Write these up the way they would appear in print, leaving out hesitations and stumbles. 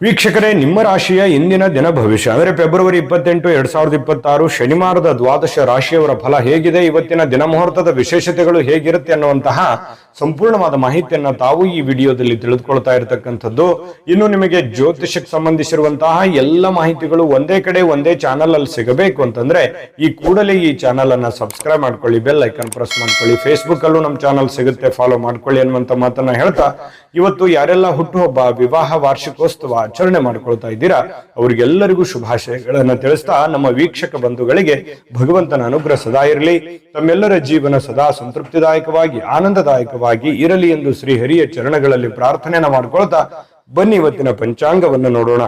ವೀಕ್ಷಕರೇ, ನಿಮ್ಮ ರಾಶಿಯ ಇಂದಿನ ದಿನ ಭವಿಷ್ಯ ಅಂದರೆ ಫೆಬ್ರವರಿ 28, 2026 ಶನಿವಾರದ ದ್ವಾದಶ ರಾಶಿಯವರ ಫಲ ಹೇಗಿದೆ, ಇವತ್ತಿನ ದಿನ ಮುಹೂರ್ತದ ವಿಶೇಷತೆಗಳು ಹೇಗಿರುತ್ತೆ ಅನ್ನುವಂತಹ ಸಂಪೂರ್ಣವಾದ ಮಾಹಿತಿಯನ್ನ ತಾವು ಈ ವಿಡಿಯೋದಲ್ಲಿ ತಿಳಿದುಕೊಳ್ತಾ ಇರತಕ್ಕಂಥದ್ದು. ಇನ್ನು ನಿಮಗೆ ಜ್ಯೋತಿಷಕ್ಕೆ ಸಂಬಂಧಿಸಿರುವಂತಹ ಎಲ್ಲ ಮಾಹಿತಿಗಳು ಒಂದೇ ಕಡೆ ಒಂದೇ ಚಾನಲ್ ಅಲ್ಲಿ ಸಿಗಬೇಕು ಅಂತಂದ್ರೆ ಈ ಕೂಡಲೇ ಈ ಚಾನಲ್ ಅನ್ನ ಸಬ್ಸ್ಕ್ರೈಬ್ ಮಾಡ್ಕೊಳ್ಳಿ, ಬೆಲ್ ಐಕನ್ ಪ್ರೆಸ್ ಮಾಡ್ಕೊಳ್ಳಿ. ಫೇಸ್ಬುಕ್ ಅಲ್ಲೂ ನಮ್ಮ ಚಾನಲ್ ಸಿಗುತ್ತೆ, ಫಾಲೋ ಮಾಡ್ಕೊಳ್ಳಿ ಅನ್ನುವಂತ ಮಾತನ್ನ ಹೇಳ್ತಾ, ಇವತ್ತು ಯಾರೆಲ್ಲ ಹುಟ್ಟುಹಬ್ಬ, ವಿವಾಹ, ವಾರ್ಷಿಕೋತ್ಸವ ಆಚರಣೆ ಮಾಡ್ಕೊಳ್ತಾ ಇದ್ದೀರಾ ಅವರಿಗೆಲ್ಲರಿಗೂ ಶುಭಾಶಯಗಳನ್ನ ತಿಳಿಸ್ತಾ, ನಮ್ಮ ವೀಕ್ಷಕ ಬಂಧುಗಳಿಗೆ ಭಗವಂತನ ಅನುಗ್ರಹ ಸದಾ ಇರಲಿ, ತಮ್ಮೆಲ್ಲರ ಜೀವನ ಸದಾ ಸಂತೃಪ್ತಿದಾಯಕವಾಗಿ ಆನಂದದಾಯಕವಾಗಿ ಇರಲಿ ಎಂದು ಶ್ರೀಹರಿಯ ಚರಣಗಳಲ್ಲಿ ಪ್ರಾರ್ಥನೆಯನ್ನ ಮಾಡ್ಕೊಳ್ತಾ ಬನ್ನಿ ಇವತ್ತಿನ ಪಂಚಾಂಗವನ್ನು ನೋಡೋಣ.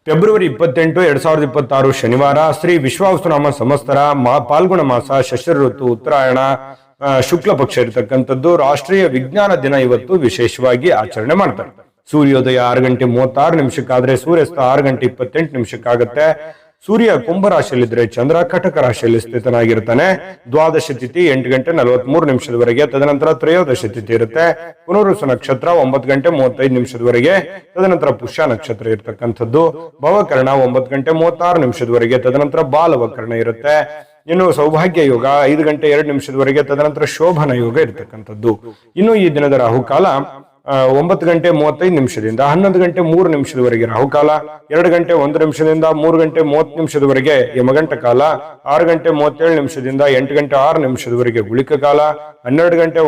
ಫೆಬ್ರವರಿ 28, 2026 ಶನಿವಾರ, ಶ್ರೀ ವಿಶ್ವಾವಸುನಾಮ ಸಂವತ್ಸರ, ಪಾಲ್ಗುಣ ಮಾಸ, ಶಶಿರ ಋತು, ಉತ್ತರಾಯಣ, ಶುಕ್ಲ ಪಕ್ಷ ಇರತಕ್ಕಂಥದ್ದು. ರಾಷ್ಟ್ರೀಯ ವಿಜ್ಞಾನ ದಿನ ಇವತ್ತು ವಿಶೇಷವಾಗಿ ಆಚರಣೆ ಮಾಡ್ತಾರೆ. ಸೂರ್ಯೋದಯ 6:36 ಸೂರ್ಯಾಸ್ತ 6:28 ಸೂರ್ಯ ಕುಂಭ ರಾಶಿಯಲ್ಲಿದ್ರೆ ಚಂದ್ರ ಕಟಕ ರಾಶಿಯಲ್ಲಿ ಸ್ಥಿತನಾಗಿರ್ತಾನೆ. ದ್ವಾದಶ ತಿಥಿ 8:43 ತದನಂತರ ತ್ರಯೋದಶ ತಿಥಿ ಇರುತ್ತೆ. ಪುನರ್ವಸು ನಕ್ಷತ್ರ 9:35 ತದನಂತರ ಪುಷ್ಯ ನಕ್ಷತ್ರ ಇರತಕ್ಕಂಥದ್ದು. ಭವಕರ್ಣ 9:36 ತದನಂತರ ಬಾಲವಕರ್ಣ ಇರುತ್ತೆ. ಇನ್ನು ಸೌಭಾಗ್ಯ ಯೋಗ 5:02 ತದನಂತರ ಶೋಭನ ಯೋಗ ಇರತಕ್ಕಂಥದ್ದು. ಇನ್ನು ಈ ದಿನದ ರಾಹುಕಾಲ 9:35 11:03 ರಾಹುಕಾಲ, 2:01 3:30 ಯಮಗಂಟ ಕಾಲ, 6:37 8:06 ಗುಳಿಕ ಕಾಲ, 12:09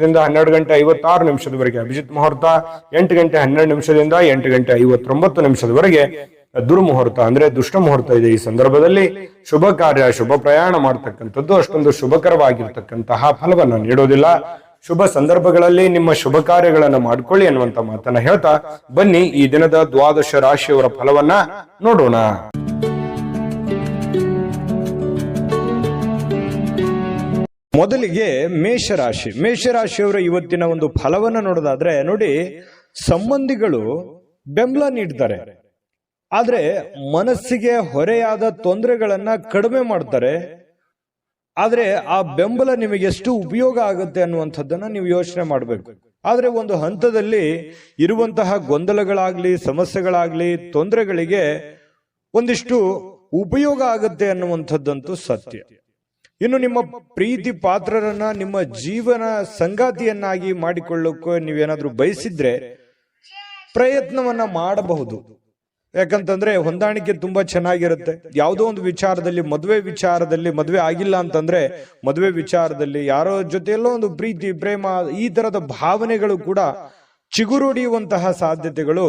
12:56 ಅಭಿಜಿತ್ ಮುಹೂರ್ತ, 8:12 8:59 ದುರ್ಮುಹೂರ್ತ ಅಂದ್ರೆ ದುಷ್ಟ ಮುಹೂರ್ತ ಇದೆ. ಈ ಸಂದರ್ಭದಲ್ಲಿ ಶುಭ ಕಾರ್ಯ, ಶುಭ ಪ್ರಯಾಣ ಮಾಡತಕ್ಕಂಥದ್ದು ಅಷ್ಟೊಂದು ಶುಭಕರವಾಗಿರ್ತಕ್ಕಂತಹ ಫಲವನ್ನ ನೀಡೋದಿಲ್ಲ. ಶುಭ ಸಂದರ್ಭಗಳಲ್ಲಿ ನಿಮ್ಮ ಶುಭ ಕಾರ್ಯಗಳನ್ನ ಮಾಡ್ಕೊಳ್ಳಿ ಅನ್ನುವಂತ ಮಾತನ್ನ ಹೇಳ್ತಾ ಬನ್ನಿ ಈ ದಿನದ ದ್ವಾದಶ ರಾಶಿಯವರ ಫಲವನ್ನ ನೋಡೋಣ. ಮೊದಲಿಗೆ ಮೇಷರಾಶಿಯವರ ಇವತ್ತಿನ ಒಂದು ಫಲವನ್ನ ನೋಡೋದಾದ್ರೆ ನೋಡಿ, ಸಂಬಂಧಿಗಳು ಬೆಂಬಲ ನೀಡ್ತಾರೆ, ಆದ್ರೆ ಮನಸ್ಸಿಗೆ ಹೊರೆಯಾದ ತೊಂದರೆಗಳನ್ನ ಕಡಿಮೆ ಮಾಡ್ತಾರೆ. ಆದ್ರೆ ಆ ಬೆಂಬಲ ನಿಮಗೆ ಎಷ್ಟು ಉಪಯೋಗ ಆಗುತ್ತೆ ಅನ್ನುವಂಥದ್ದನ್ನ ನೀವು ಯೋಚನೆ ಮಾಡಬೇಕು. ಆದ್ರೆ ಒಂದು ಹಂತದಲ್ಲಿ ಇರುವಂತಹ ಗೊಂದಲಗಳಾಗ್ಲಿ, ಸಮಸ್ಯೆಗಳಾಗ್ಲಿ, ತೊಂದರೆಗಳಿಗೆ ಒಂದಿಷ್ಟು ಉಪಯೋಗ ಆಗುತ್ತೆ ಅನ್ನುವಂಥದ್ದಂತೂ ಸತ್ಯ. ಇನ್ನು ನಿಮ್ಮ ಪ್ರೀತಿ ಪಾತ್ರರನ್ನ ನಿಮ್ಮ ಜೀವನ ಸಂಗಾತಿಯನ್ನಾಗಿ ಮಾಡಿಕೊಳ್ಳೋಕೆ ನೀವೇನಾದ್ರೂ ಬಯಸಿದ್ರೆ ಪ್ರಯತ್ನವನ್ನ ಮಾಡಬಹುದು. ಯಾಕಂತಂದ್ರೆ ಹೊಂದಾಣಿಕೆ ತುಂಬಾ ಚೆನ್ನಾಗಿರುತ್ತೆ. ಯಾವುದೋ ಒಂದು ವಿಚಾರದಲ್ಲಿ, ಮದುವೆ ಆಗಿಲ್ಲ ಅಂತಂದ್ರೆ ಮದುವೆ ವಿಚಾರದಲ್ಲಿ ಯಾರೋ ಜೊತೆಯಲ್ಲೋ ಒಂದು ಪ್ರೀತಿ, ಪ್ರೇಮ, ಈ ತರದ ಭಾವನೆಗಳು ಕೂಡ ಚಿಗುರೊಡೆಯುವಂತಹ ಸಾಧ್ಯತೆಗಳು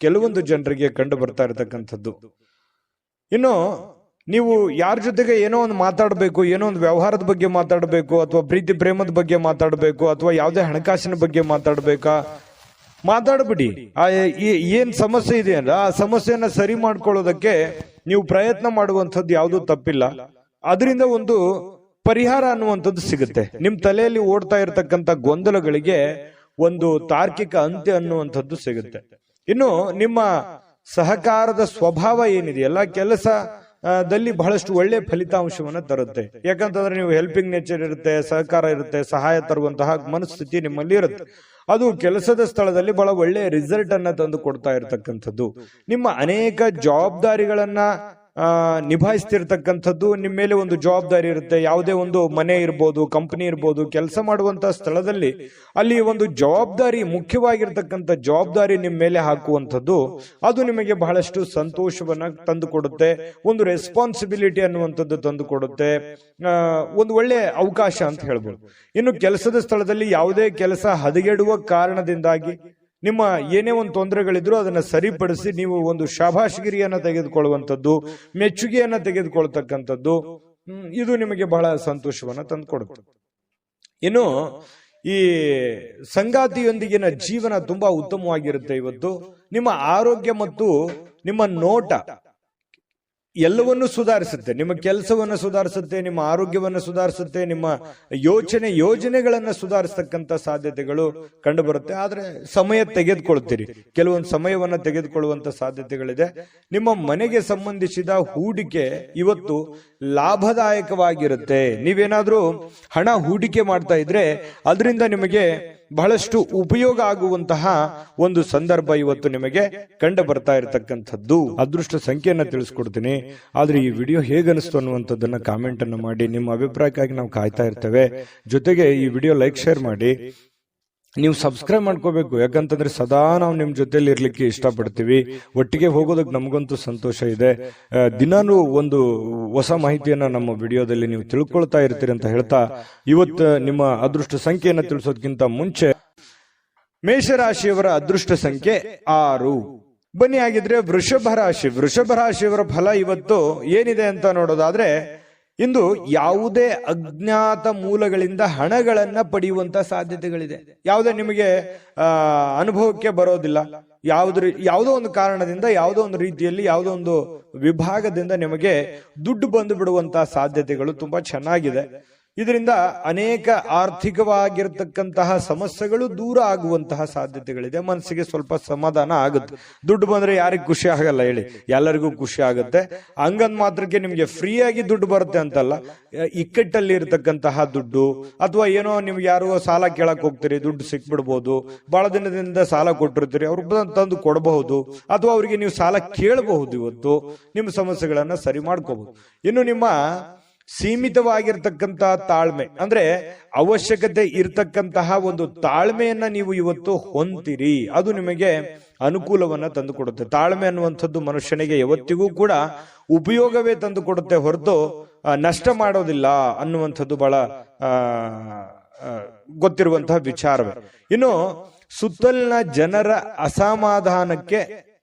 ಕೆಲವೊಂದು ಜನರಿಗೆ ಕಂಡು ಬರ್ತಾ ಇರತಕ್ಕಂಥದ್ದು. ಇನ್ನು ನೀವು ಯಾರ ಜೊತೆಗೆ ಏನೋ ಒಂದು ಮಾತಾಡಬೇಕು, ಏನೋ ಒಂದು ವ್ಯವಹಾರದ ಬಗ್ಗೆ ಮಾತಾಡಬೇಕು, ಅಥವಾ ಪ್ರೀತಿ ಪ್ರೇಮದ ಬಗ್ಗೆ ಮಾತಾಡಬೇಕು, ಅಥವಾ ಯಾವುದೇ ಹಣಕಾಸಿನ ಬಗ್ಗೆ ಮಾತಾಡ್ಬಿಡಿ. ಏನ್ ಸಮಸ್ಯೆ ಇದೆ ಅಂದ್ರೆ ಆ ಸಮಸ್ಯೆಯನ್ನ ಸರಿ ಮಾಡ್ಕೊಳ್ಳೋದಕ್ಕೆ ನೀವು ಪ್ರಯತ್ನ ಮಾಡುವಂಥದ್ದು ಯಾವುದೂ ತಪ್ಪಿಲ್ಲ. ಅದರಿಂದ ಒಂದು ಪರಿಹಾರ ಅನ್ನುವಂಥದ್ದು ಸಿಗುತ್ತೆ. ನಿಮ್ ತಲೆಯಲ್ಲಿ ಓಡ್ತಾ ಇರತಕ್ಕಂತ ಗೊಂದಲಗಳಿಗೆ ಒಂದು ತಾರ್ಕಿಕ ಅಂತ್ಯ ಅನ್ನುವಂಥದ್ದು ಸಿಗುತ್ತೆ. ಇನ್ನು ನಿಮ್ಮ ಸಹಕಾರದ ಸ್ವಭಾವ ಏನಿದೆ, ಎಲ್ಲ ಕೆಲಸದಲ್ಲಿ ಬಹಳಷ್ಟು ಒಳ್ಳೆ ಫಲಿತಾಂಶವನ್ನ ತರುತ್ತೆ. ಯಾಕಂತಂದ್ರೆ ನೀವು ಹೆಲ್ಪಿಂಗ್ ನೇಚರ್ ಇರುತ್ತೆ, ಸಹಕಾರ ಇರುತ್ತೆ, ಸಹಾಯ ತರುವಂತಹ ಮನಸ್ಥಿತಿ ನಿಮ್ಮಲ್ಲಿ ಇರುತ್ತೆ. ಅದು ಕೆಲಸದ ಸ್ಥಳದಲ್ಲಿ ಬಹಳ ಒಳ್ಳೆಯ ರಿಸಲ್ಟ್ ಅನ್ನ ತಂದು ಕೊಡ್ತಾ ಇರತಕ್ಕಂಥದ್ದು. ನಿಮ್ಮ ಅನೇಕ ಜವಾಬ್ದಾರಿಗಳನ್ನ ನಿಭಾಯಿಸ್ತಿರ್ತಕ್ಕಂಥದ್ದು. ನಿಮ್ಮ ಮೇಲೆ ಒಂದು ಜವಾಬ್ದಾರಿ ಇರುತ್ತೆ. ಯಾವುದೇ ಒಂದು ಮನೆ ಇರ್ಬೋದು, ಕಂಪನಿ ಇರ್ಬೋದು, ಕೆಲಸ ಮಾಡುವಂತ ಸ್ಥಳದಲ್ಲಿ ಅಲ್ಲಿ ಒಂದು ಜವಾಬ್ದಾರಿ, ಮುಖ್ಯವಾಗಿರ್ತಕ್ಕಂಥ ಜವಾಬ್ದಾರಿ ನಿಮ್ಮ ಮೇಲೆ ಹಾಕುವಂಥದ್ದು, ಅದು ನಿಮಗೆ ಬಹಳಷ್ಟು ಸಂತೋಷವನ್ನ ತಂದು ಕೊಡುತ್ತೆ. ಒಂದು ರೆಸ್ಪಾನ್ಸಿಬಿಲಿಟಿ ಅನ್ನುವಂಥದ್ದು ತಂದು ಕೊಡುತ್ತೆ. ಒಂದು ಒಳ್ಳೆ ಅವಕಾಶ ಅಂತ ಹೇಳ್ಬೋದು. ಇನ್ನು ಕೆಲಸದ ಸ್ಥಳದಲ್ಲಿ ಯಾವುದೇ ಕೆಲಸ ಹದಗೆಡುವ ಕಾರಣದಿಂದಾಗಿ ನಿಮ್ಮ ಏನೇ ಒಂದು ತೊಂದರೆಗಳಿದ್ರು ಅದನ್ನ ಸರಿಪಡಿಸಿ ನೀವು ಒಂದು ಶಾಬಾಷ್ಗಿರಿಯನ್ನ ತೆಗೆದುಕೊಳ್ಳುವಂಥದ್ದು, ಮೆಚ್ಚುಗೆಯನ್ನ ತೆಗೆದುಕೊಳ್ತಕ್ಕಂಥದ್ದು, ಇದು ನಿಮಗೆ ಬಹಳ ಸಂತೋಷವನ್ನ ತಂದುಕೊಡುತ್ತೆ. ಇನ್ನು ಈ ಸಂಗಾತಿಯೊಂದಿಗಿನ ಜೀವನ ತುಂಬಾ ಉತ್ತಮವಾಗಿರುತ್ತೆ. ಇವತ್ತು ನಿಮ್ಮ ಆರೋಗ್ಯ ಮತ್ತು ನಿಮ್ಮ ನೋಟ ಎಲ್ಲವನ್ನೂ ಸುಧಾರಿಸುತ್ತೆ. ನಿಮ್ಮ ಕೆಲಸವನ್ನ ಸುಧಾರಿಸುತ್ತೆ, ನಿಮ್ಮ ಆರೋಗ್ಯವನ್ನ ಸುಧಾರಿಸುತ್ತೆ, ನಿಮ್ಮ ಯೋಜನೆಗಳನ್ನ ಸುಧಾರಿಸತಕ್ಕಂತ ಸಾಧ್ಯತೆಗಳು ಕಂಡು ಬರುತ್ತೆ. ಆದ್ರೆ ಸಮಯ ತೆಗೆದುಕೊಳ್ತೀರಿ, ಕೆಲವೊಂದು ಸಮಯವನ್ನ ತೆಗೆದುಕೊಳ್ಳುವಂತ ಸಾಧ್ಯತೆಗಳಿದೆ. ನಿಮ್ಮ ಮನೆಗೆ ಸಂಬಂಧಿಸಿದ ಹೂಡಿಕೆ ಇವತ್ತು ಲಾಭದಾಯಕವಾಗಿರುತ್ತೆ. ನೀವೇನಾದ್ರೂ ಹಣ ಹೂಡಿಕೆ ಮಾಡ್ತಾ ಇದ್ರೆ ಅದರಿಂದ ನಿಮಗೆ ಬಹಳಷ್ಟು ಉಪಯೋಗ ಆಗುವಂತಹ ಒಂದು ಸಂದರ್ಭ ಇವತ್ತು ನಿಮಗೆ ಕಂಡು ಬರ್ತಾ ಇರತಕ್ಕಂಥದ್ದು. ಅದೃಷ್ಟ ಸಂಖ್ಯೆಯನ್ನ ತಿಳಿಸ್ಕೊಡ್ತೀನಿ, ಆದ್ರೆ ಈ ವಿಡಿಯೋ ಹೇಗನಿಸ್ತು ಅನ್ನುವಂಥದ್ದನ್ನ ಕಾಮೆಂಟ್ ಅನ್ನು ಮಾಡಿ. ನಿಮ್ಮ ಅಭಿಪ್ರಾಯಕ್ಕಾಗಿ ನಾವು ಕಾಯ್ತಾ ಇರ್ತೇವೆ. ಜೊತೆಗೆ ಈ ವಿಡಿಯೋ ಲೈಕ್ ಶೇರ್ ಮಾಡಿ. ನೀವು ಸಬ್ಸ್ಕ್ರೈಬ್ ಮಾಡ್ಕೋಬೇಕು, ಯಾಕಂತಂದ್ರೆ ಸದಾ ನಾವು ನಿಮ್ ಜೊತೆಲಿ ಇರ್ಲಿಕ್ಕೆ ಇಷ್ಟಪಡ್ತೀವಿ. ಒಟ್ಟಿಗೆ ಹೋಗೋದಕ್ಕೆ ನಮಗಂತೂ ಸಂತೋಷ ಇದೆ. ದಿನಾನು ಒಂದು ಹೊಸ ಮಾಹಿತಿಯನ್ನ ನಮ್ಮ ವಿಡಿಯೋದಲ್ಲಿ ನೀವು ತಿಳ್ಕೊಳ್ತಾ ಇರ್ತೀರಿ ಅಂತ ಹೇಳ್ತಾ, ಇವತ್ತು ನಿಮ್ಮ ಅದೃಷ್ಟ ಸಂಖ್ಯೆಯನ್ನ ತಿಳಿಸೋದಕ್ಕಿಂತ ಮುಂಚೆ ಮೇಷರಾಶಿಯವರ ಅದೃಷ್ಟ ಸಂಖ್ಯೆ 6. ಬನ್ನಿ ಆಗಿದ್ರೆ ವೃಷಭ ರಾಶಿಯವರ ಫಲ ಇವತ್ತು ಏನಿದೆ ಅಂತ ನೋಡೋದಾದ್ರೆ, ಇಂದು ಯಾವುದೇ ಅಜ್ಞಾತ ಮೂಲಗಳಿಂದ ಹಣಗಳನ್ನ ಪಡೆಯುವಂತ ಸಾಧ್ಯತೆಗಳಿದೆ. ಯಾವುದೇ ನಿಮಗೆ ಅನುಭವಕ್ಕೆ ಬರೋದಿಲ್ಲ. ಯಾವುದೋ ಒಂದು ಕಾರಣದಿಂದ, ಯಾವುದೋ ಒಂದು ರೀತಿಯಲ್ಲಿ, ಯಾವುದೋ ಒಂದು ವಿಭಾಗದಿಂದ ನಿಮಗೆ ದುಡ್ಡು ಬಂದು ಬಿಡುವಂತಹ ಸಾಧ್ಯತೆಗಳು ತುಂಬಾ ಚೆನ್ನಾಗಿದೆ. ಇದರಿಂದ ಅನೇಕ ಆರ್ಥಿಕವಾಗಿರತಕ್ಕಂತಹ ಸಮಸ್ಯೆಗಳು ದೂರ ಆಗುವಂತಹ ಸಾಧ್ಯತೆಗಳಿದೆ. ಮನಸ್ಸಿಗೆ ಸ್ವಲ್ಪ ಸಮಾಧಾನ ಆಗುತ್ತೆ. ದುಡ್ಡು ಬಂದ್ರೆ ಯಾರಿಗೂ ಖುಷಿ ಆಗಲ್ಲ ಹೇಳಿ, ಎಲ್ಲರಿಗೂ ಖುಷಿ ಆಗುತ್ತೆ. ಹಂಗಂದ್ ಮಾತ್ರಕ್ಕೆ ನಿಮ್ಗೆ ಫ್ರೀ ಆಗಿ ದುಡ್ಡು ಬರುತ್ತೆ ಅಂತಲ್ಲ. ಇಕ್ಕಟ್ಟಲ್ಲಿ ಇರತಕ್ಕಂತಹ ದುಡ್ಡು, ಅಥವಾ ಏನೋ ನಿಮ್ಗೆ ಯಾರೋ ಸಾಲ ಕೇಳಕ್ ಹೋಗ್ತೀರಿ, ದುಡ್ಡು ಸಿಕ್ಬಿಡ್ಬೋದು. ಬಹಳ ದಿನದಿಂದ ಸಾಲ ಕೊಟ್ಟಿರ್ತೀರಿ, ಅವ್ರು ತಂದು ಕೊಡಬಹುದು, ಅಥವಾ ಅವರಿಗೆ ನೀವು ಸಾಲ ಕೇಳಬಹುದು. ಇವತ್ತು ನಿಮ್ಮ ಸಮಸ್ಯೆಗಳನ್ನ ಸರಿ ಮಾಡ್ಕೋಬಹುದು. ಇನ್ನು ನಿಮ್ಮ ಸೀಮಿತವಾಗಿರ್ತಕ್ಕಂತಹ ತಾಳ್ಮೆ, ಅಂದ್ರೆ ಅವಶ್ಯಕತೆ ಇರ್ತಕ್ಕಂತಹ ಒಂದು ತಾಳ್ಮೆಯನ್ನ ನೀವು ಇವತ್ತು ಹೊಂದಿರಿ. ಅದು ನಿಮಗೆ ಅನುಕೂಲವನ್ನ ತಂದುಕೊಡುತ್ತೆ. ತಾಳ್ಮೆ ಅನ್ನುವಂಥದ್ದು ಮನುಷ್ಯನಿಗೆ ಯಾವತ್ತಿಗೂ ಕೂಡ ಉಪಯೋಗವೇ ತಂದುಕೊಡುತ್ತೆ ಹೊರತು ನಷ್ಟ ಮಾಡೋದಿಲ್ಲ ಅನ್ನುವಂಥದ್ದು ಬಹಳ ಗೊತ್ತಿರುವಂತಹ ವಿಚಾರವೇ. ಇನ್ನು ಸುತ್ತಲಿನ ಜನರ ಅಸಮಾಧಾನಕ್ಕೆ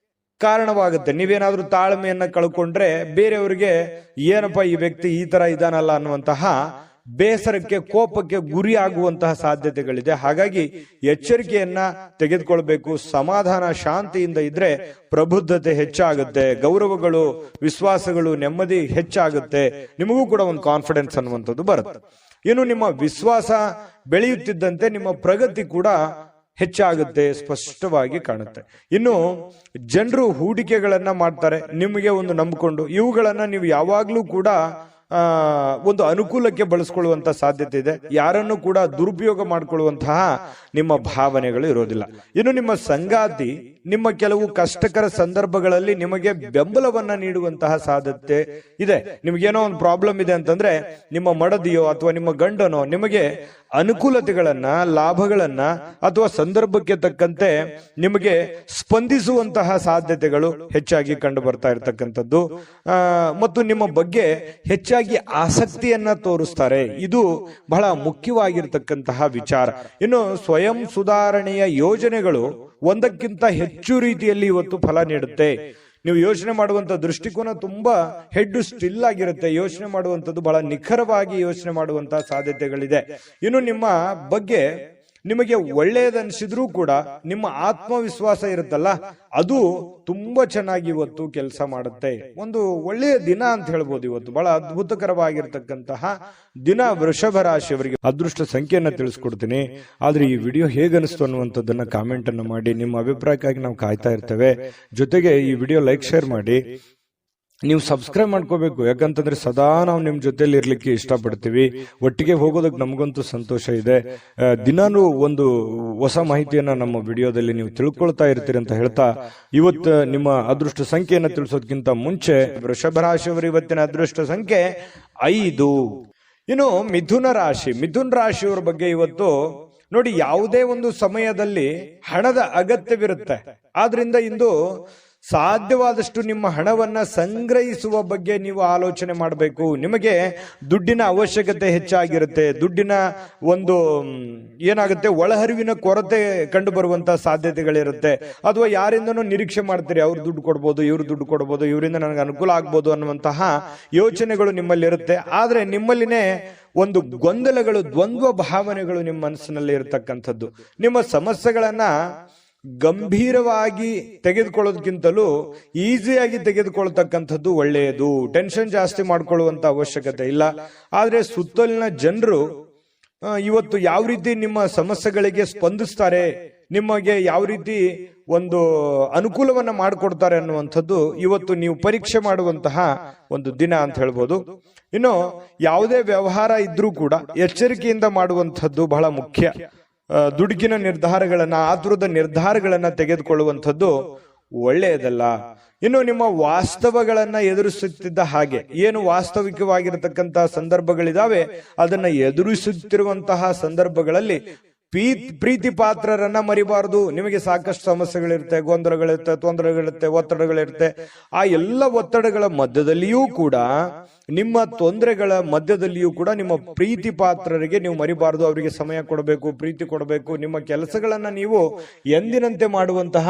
ಕಾರಣವಾಗುತ್ತೆ. ನೀವೇನಾದ್ರೂ ತಾಳ್ಮೆಯನ್ನ ಕಳ್ಕೊಂಡ್ರೆ ಬೇರೆಯವರಿಗೆ ಏನಪ್ಪಾ ಈ ವ್ಯಕ್ತಿ ಈ ತರ ಇದಾನಲ್ಲ ಅನ್ನುವಂತಹ ಬೇಸರಕ್ಕೆ, ಕೋಪಕ್ಕೆ ಗುರಿ ಆಗುವಂತಹ ಸಾಧ್ಯತೆಗಳಿದೆ. ಹಾಗಾಗಿ ಎಚ್ಚರಿಕೆಯನ್ನ ತೆಗೆದುಕೊಳ್ಬೇಕು. ಸಮಾಧಾನ, ಶಾಂತಿಯಿಂದ ಇದ್ರೆ ಪ್ರಬುದ್ಧತೆ ಹೆಚ್ಚಾಗುತ್ತೆ, ಗೌರವಗಳು, ವಿಶ್ವಾಸಗಳು, ನೆಮ್ಮದಿ ಹೆಚ್ಚಾಗುತ್ತೆ. ನಿಮಗೂ ಕೂಡ ಒಂದು ಕಾನ್ಫಿಡೆನ್ಸ್ ಅನ್ನುವಂಥದ್ದು ಬರುತ್ತೆ. ಇನ್ನು ನಿಮ್ಮ ವಿಶ್ವಾಸ ಬೆಳೆಯುತ್ತಿದ್ದಂತೆ ನಿಮ್ಮ ಪ್ರಗತಿ ಕೂಡ ಹೆಚ್ಚಾಗುತ್ತೆ, ಸ್ಪಷ್ಟವಾಗಿ ಕಾಣುತ್ತೆ. ಇನ್ನು ಜನರು ಹೂಡಿಕೆಗಳನ್ನ ಮಾಡ್ತಾರೆ ನಿಮಗೆ ಒಂದು ನಂಬಿಕೊಂಡು. ಇವುಗಳನ್ನ ನೀವು ಯಾವಾಗ್ಲೂ ಕೂಡ ಒಂದು ಅನುಕೂಲಕ್ಕೆ ಬಳಸ್ಕೊಳ್ಳುವಂತ ಸಾಧ್ಯತೆ ಇದೆ. ಯಾರನ್ನು ಕೂಡ ದುರುಪಯೋಗ ಮಾಡಿಕೊಳ್ಳುವಂತಹ ನಿಮ್ಮ ಭಾವನೆಗಳು ಇರೋದಿಲ್ಲ. ಇನ್ನು ನಿಮ್ಮ ಸಂಗಾತಿ ನಿಮ್ಮ ಕೆಲವು ಕಷ್ಟಕರ ಸಂದರ್ಭಗಳಲ್ಲಿ ನಿಮಗೆ ಬೆಂಬಲವನ್ನ ನೀಡುವಂತಹ ಸಾಧ್ಯತೆ ಇದೆ. ನಿಮ್ಗೇನೋ ಒಂದು ಪ್ರಾಬ್ಲಮ್ ಇದೆ ಅಂತಂದ್ರೆ ನಿಮ್ಮ ಮಡದಿಯೋ ಅಥವಾ ನಿಮ್ಮ ಗಂಡನೋ ನಿಮಗೆ ಅನುಕೂಲತೆಗಳನ್ನ, ಲಾಭಗಳನ್ನ ಅಥವಾ ಸಂದರ್ಭಕ್ಕೆ ತಕ್ಕಂತೆ ನಿಮಗೆ ಸ್ಪಂದಿಸುವಂತಹ ಸಾಧ್ಯತೆಗಳು ಹೆಚ್ಚಾಗಿ ಕಂಡು ಬರ್ತಾ ಇರತಕ್ಕಂಥದ್ದು. ಮತ್ತು ನಿಮ್ಮ ಬಗ್ಗೆ ಹೆಚ್ಚಾಗಿ ಆಸಕ್ತಿಯನ್ನ ತೋರಿಸ್ತಾರೆ. ಇದು ಬಹಳ ಮುಖ್ಯವಾಗಿರ್ತಕ್ಕಂತಹ ವಿಚಾರ. ಇನ್ನು ಸ್ವಯಂ ಸುಧಾರಣೆಯ ಯೋಜನೆಗಳು ಒಂದಕ್ಕಿಂತ ಹೆಚ್ಚು ರೀತಿಯಲ್ಲಿ ಇವತ್ತು ಫಲ ನೀಡುತ್ತೆ. ನೀವು ಯೋಚನೆ ಮಾಡುವಂತ ದೃಷ್ಟಿಕೋನ ತುಂಬಾ ಹೆಡ್ ಸ್ಟಿಲ್ ಆಗಿರುತ್ತೆ. ಯೋಚನೆ ಮಾಡುವಂತದ್ದು ಬಹಳ ನಿಖರವಾಗಿ ಯೋಚನೆ ಮಾಡುವಂತಹ ಸಾಧ್ಯತೆಗಳಿದೆ. ಇನ್ನು ನಿಮ್ಮ ಬಗ್ಗೆ ನಿಮಗೆ ಒಳ್ಳೆಯದನ್ಸಿದ್ರೂ ಕೂಡ ನಿಮ್ಮ ಆತ್ಮವಿಶ್ವಾಸ ಇರುತ್ತಲ್ಲ, ಅದು ತುಂಬಾ ಚೆನ್ನಾಗಿ ಇವತ್ತು ಕೆಲಸ ಮಾಡುತ್ತೆ. ಒಂದು ಒಳ್ಳೆಯ ದಿನ ಅಂತ ಹೇಳ್ಬೋದು. ಇವತ್ತು ಬಹಳ ಅದ್ಭುತಕರವಾಗಿರ್ತಕ್ಕಂತಹ ದಿನ ವೃಷಭ ರಾಶಿಯವರಿಗೆ. ಅದೃಷ್ಟ ಸಂಖ್ಯೆಯನ್ನ ತಿಳಿಸ್ಕೊಡ್ತೀನಿ, ಆದ್ರೆ ಈ ವಿಡಿಯೋ ಹೇಗನಿಸ್ತು ಅನ್ನುವಂಥದ್ದನ್ನ ಕಾಮೆಂಟ್ ಅನ್ನು ಮಾಡಿ. ನಿಮ್ಮ ಅಭಿಪ್ರಾಯಕ್ಕಾಗಿ ನಾವು ಕಾಯ್ತಾ ಇರ್ತೇವೆ. ಜೊತೆಗೆ ಈ ವಿಡಿಯೋ ಲೈಕ್ ಶೇರ್ ಮಾಡಿ. ನೀವು ಸಬ್ಸ್ಕ್ರೈಬ್ ಮಾಡ್ಕೋಬೇಕು, ಯಾಕಂತಂದ್ರೆ ಸದಾ ನಾವು ನಿಮ್ ಜೊತೆಲಿ ಇರ್ಲಿಕ್ಕೆ ಇಷ್ಟಪಡ್ತೀವಿ. ಒಟ್ಟಿಗೆ ಹೋಗೋದಕ್ಕೆ ನಮಗಂತೂ ಸಂತೋಷ ಇದೆ. ದಿನಾನು ಒಂದು ಹೊಸ ಮಾಹಿತಿಯನ್ನ ನಮ್ಮ ವಿಡಿಯೋದಲ್ಲಿ ನೀವು ತಿಳ್ಕೊಳ್ತಾ ಇರ್ತೀರಿ ಅಂತ ಹೇಳ್ತಾ, ಇವತ್ತು ನಿಮ್ಮ ಅದೃಷ್ಟ ಸಂಖ್ಯೆಯನ್ನ ತಿಳಿಸೋದಕ್ಕಿಂತ ಮುಂಚೆ ವೃಷಭ ರಾಶಿಯವರು ಇವತ್ತಿನ ಅದೃಷ್ಟ ಸಂಖ್ಯೆ 5. ಇನ್ನು ಮಿಥುನ ರಾಶಿಯವರ ಬಗ್ಗೆ ಇವತ್ತು ನೋಡಿ, ಯಾವುದೇ ಒಂದು ಸಮಯದಲ್ಲಿ ಹಣದ ಅಗತ್ಯವಿರುತ್ತೆ. ಆದ್ರಿಂದ ಇಂದು ಸಾಧ್ಯವಾದಷ್ಟು ನಿಮ್ಮ ಹಣವನ್ನ ಸಂಗ್ರಹಿಸುವ ಬಗ್ಗೆ ನೀವು ಆಲೋಚನೆ ಮಾಡಬೇಕು. ನಿಮಗೆ ದುಡ್ಡಿನ ಅವಶ್ಯಕತೆ ಹೆಚ್ಚಾಗಿರುತ್ತೆ. ದುಡ್ಡಿನ ಒಂದು ಏನಾಗುತ್ತೆ, ಒಳಹರಿವಿನ ಕೊರತೆ ಕಂಡು ಬರುವಂತಹ ಸಾಧ್ಯತೆಗಳಿರುತ್ತೆ. ಅಥವಾ ಯಾರಿಂದನೂ ನಿರೀಕ್ಷೆ ಮಾಡ್ತೀರಿ, ಅವ್ರು ದುಡ್ಡು ಕೊಡ್ಬೋದು, ಇವ್ರು ದುಡ್ಡು ಕೊಡ್ಬೋದು, ಇವರಿಂದ ನನಗೆ ಅನುಕೂಲ ಆಗ್ಬೋದು ಅನ್ನುವಂತಹ ಯೋಚನೆಗಳು ನಿಮ್ಮಲ್ಲಿ ಇರುತ್ತೆ. ಆದ್ರೆ ನಿಮ್ಮಲ್ಲಿನೇ ಒಂದು ಗೊಂದಲಗಳು, ದ್ವಂದ್ವ ಭಾವನೆಗಳು ನಿಮ್ಮ ಮನಸ್ಸಿನಲ್ಲಿ ಇರತಕ್ಕಂಥದ್ದು. ನಿಮ್ಮ ಸಮಸ್ಯೆಗಳನ್ನ ಗಂಭೀರವಾಗಿ ತೆಗೆದುಕೊಳ್ಳೋದಕ್ಕಿಂತಲೂ ಈಸಿಯಾಗಿ ತೆಗೆದುಕೊಳ್ತಕ್ಕಂಥದ್ದು ಒಳ್ಳೆಯದು. ಟೆನ್ಷನ್ ಜಾಸ್ತಿ ಮಾಡ್ಕೊಳ್ಳುವಂತ ಅವಶ್ಯಕತೆ ಇಲ್ಲ. ಆದ್ರೆ ಸುತ್ತಲಿನ ಜನರು ಇವತ್ತು ಯಾವ ರೀತಿ ನಿಮ್ಮ ಸಮಸ್ಯೆಗಳಿಗೆ ಸ್ಪಂದಿಸ್ತಾರೆ, ನಿಮಗೆ ಯಾವ ರೀತಿ ಒಂದು ಅನುಕೂಲವನ್ನ ಮಾಡಿಕೊಡ್ತಾರೆ ಅನ್ನುವಂಥದ್ದು ಇವತ್ತು ನೀವು ಪರೀಕ್ಷೆ ಮಾಡುವಂತಹ ಒಂದು ದಿನ ಅಂತ ಹೇಳ್ಬೋದು. ಇನ್ನು ಯಾವುದೇ ವ್ಯವಹಾರ ಇದ್ರೂ ಕೂಡ ಎಚ್ಚರಿಕೆಯಿಂದ ಮಾಡುವಂಥದ್ದು ಬಹಳ ಮುಖ್ಯ. ದುಡುಕಿನ ನಿರ್ಧಾರಗಳನ್ನ, ಆತುರದ ನಿರ್ಧಾರಗಳನ್ನ ತೆಗೆದುಕೊಳ್ಳುವಂಥದ್ದು ಒಳ್ಳೆಯದಲ್ಲ. ಇನ್ನು ನಿಮ್ಮ ವಾಸ್ತವಗಳನ್ನ ಎದುರಿಸುತ್ತಿದ್ದ ಹಾಗೆ, ಏನು ವಾಸ್ತವಿಕವಾಗಿರತಕ್ಕಂತಹ ಸಂದರ್ಭಗಳಿದಾವೆ ಅದನ್ನ ಎದುರಿಸುತ್ತಿರುವಂತಹ ಸಂದರ್ಭಗಳಲ್ಲಿ ಪ್ರೀತಿ ಪಾತ್ರರನ್ನ ಮರಿಬಾರದು. ನಿಮಗೆ ಸಾಕಷ್ಟು ಸಮಸ್ಯೆಗಳಿರುತ್ತೆ, ಗೊಂದಲಗಳಿರುತ್ತೆ, ತೊಂದರೆಗಳಿರುತ್ತೆ, ಒತ್ತಡಗಳಿರುತ್ತೆ. ಆ ಎಲ್ಲ ಒತ್ತಡಗಳ ಮಧ್ಯದಲ್ಲಿಯೂ ಕೂಡ, ನಿಮ್ಮ ತೊಂದರೆಗಳ ಮಧ್ಯದಲ್ಲಿಯೂ ಕೂಡ ನಿಮ್ಮ ಪ್ರೀತಿ ಪಾತ್ರರಿಗೆ ನೀವು ಮರಿಬಾರದು. ಅವರಿಗೆ ಸಮಯ ಕೊಡಬೇಕು, ಪ್ರೀತಿ ಕೊಡಬೇಕು. ನಿಮ್ಮ ಕೆಲಸಗಳನ್ನ ನೀವು ಎಂದಿನಂತೆ ಮಾಡುವಂತಹ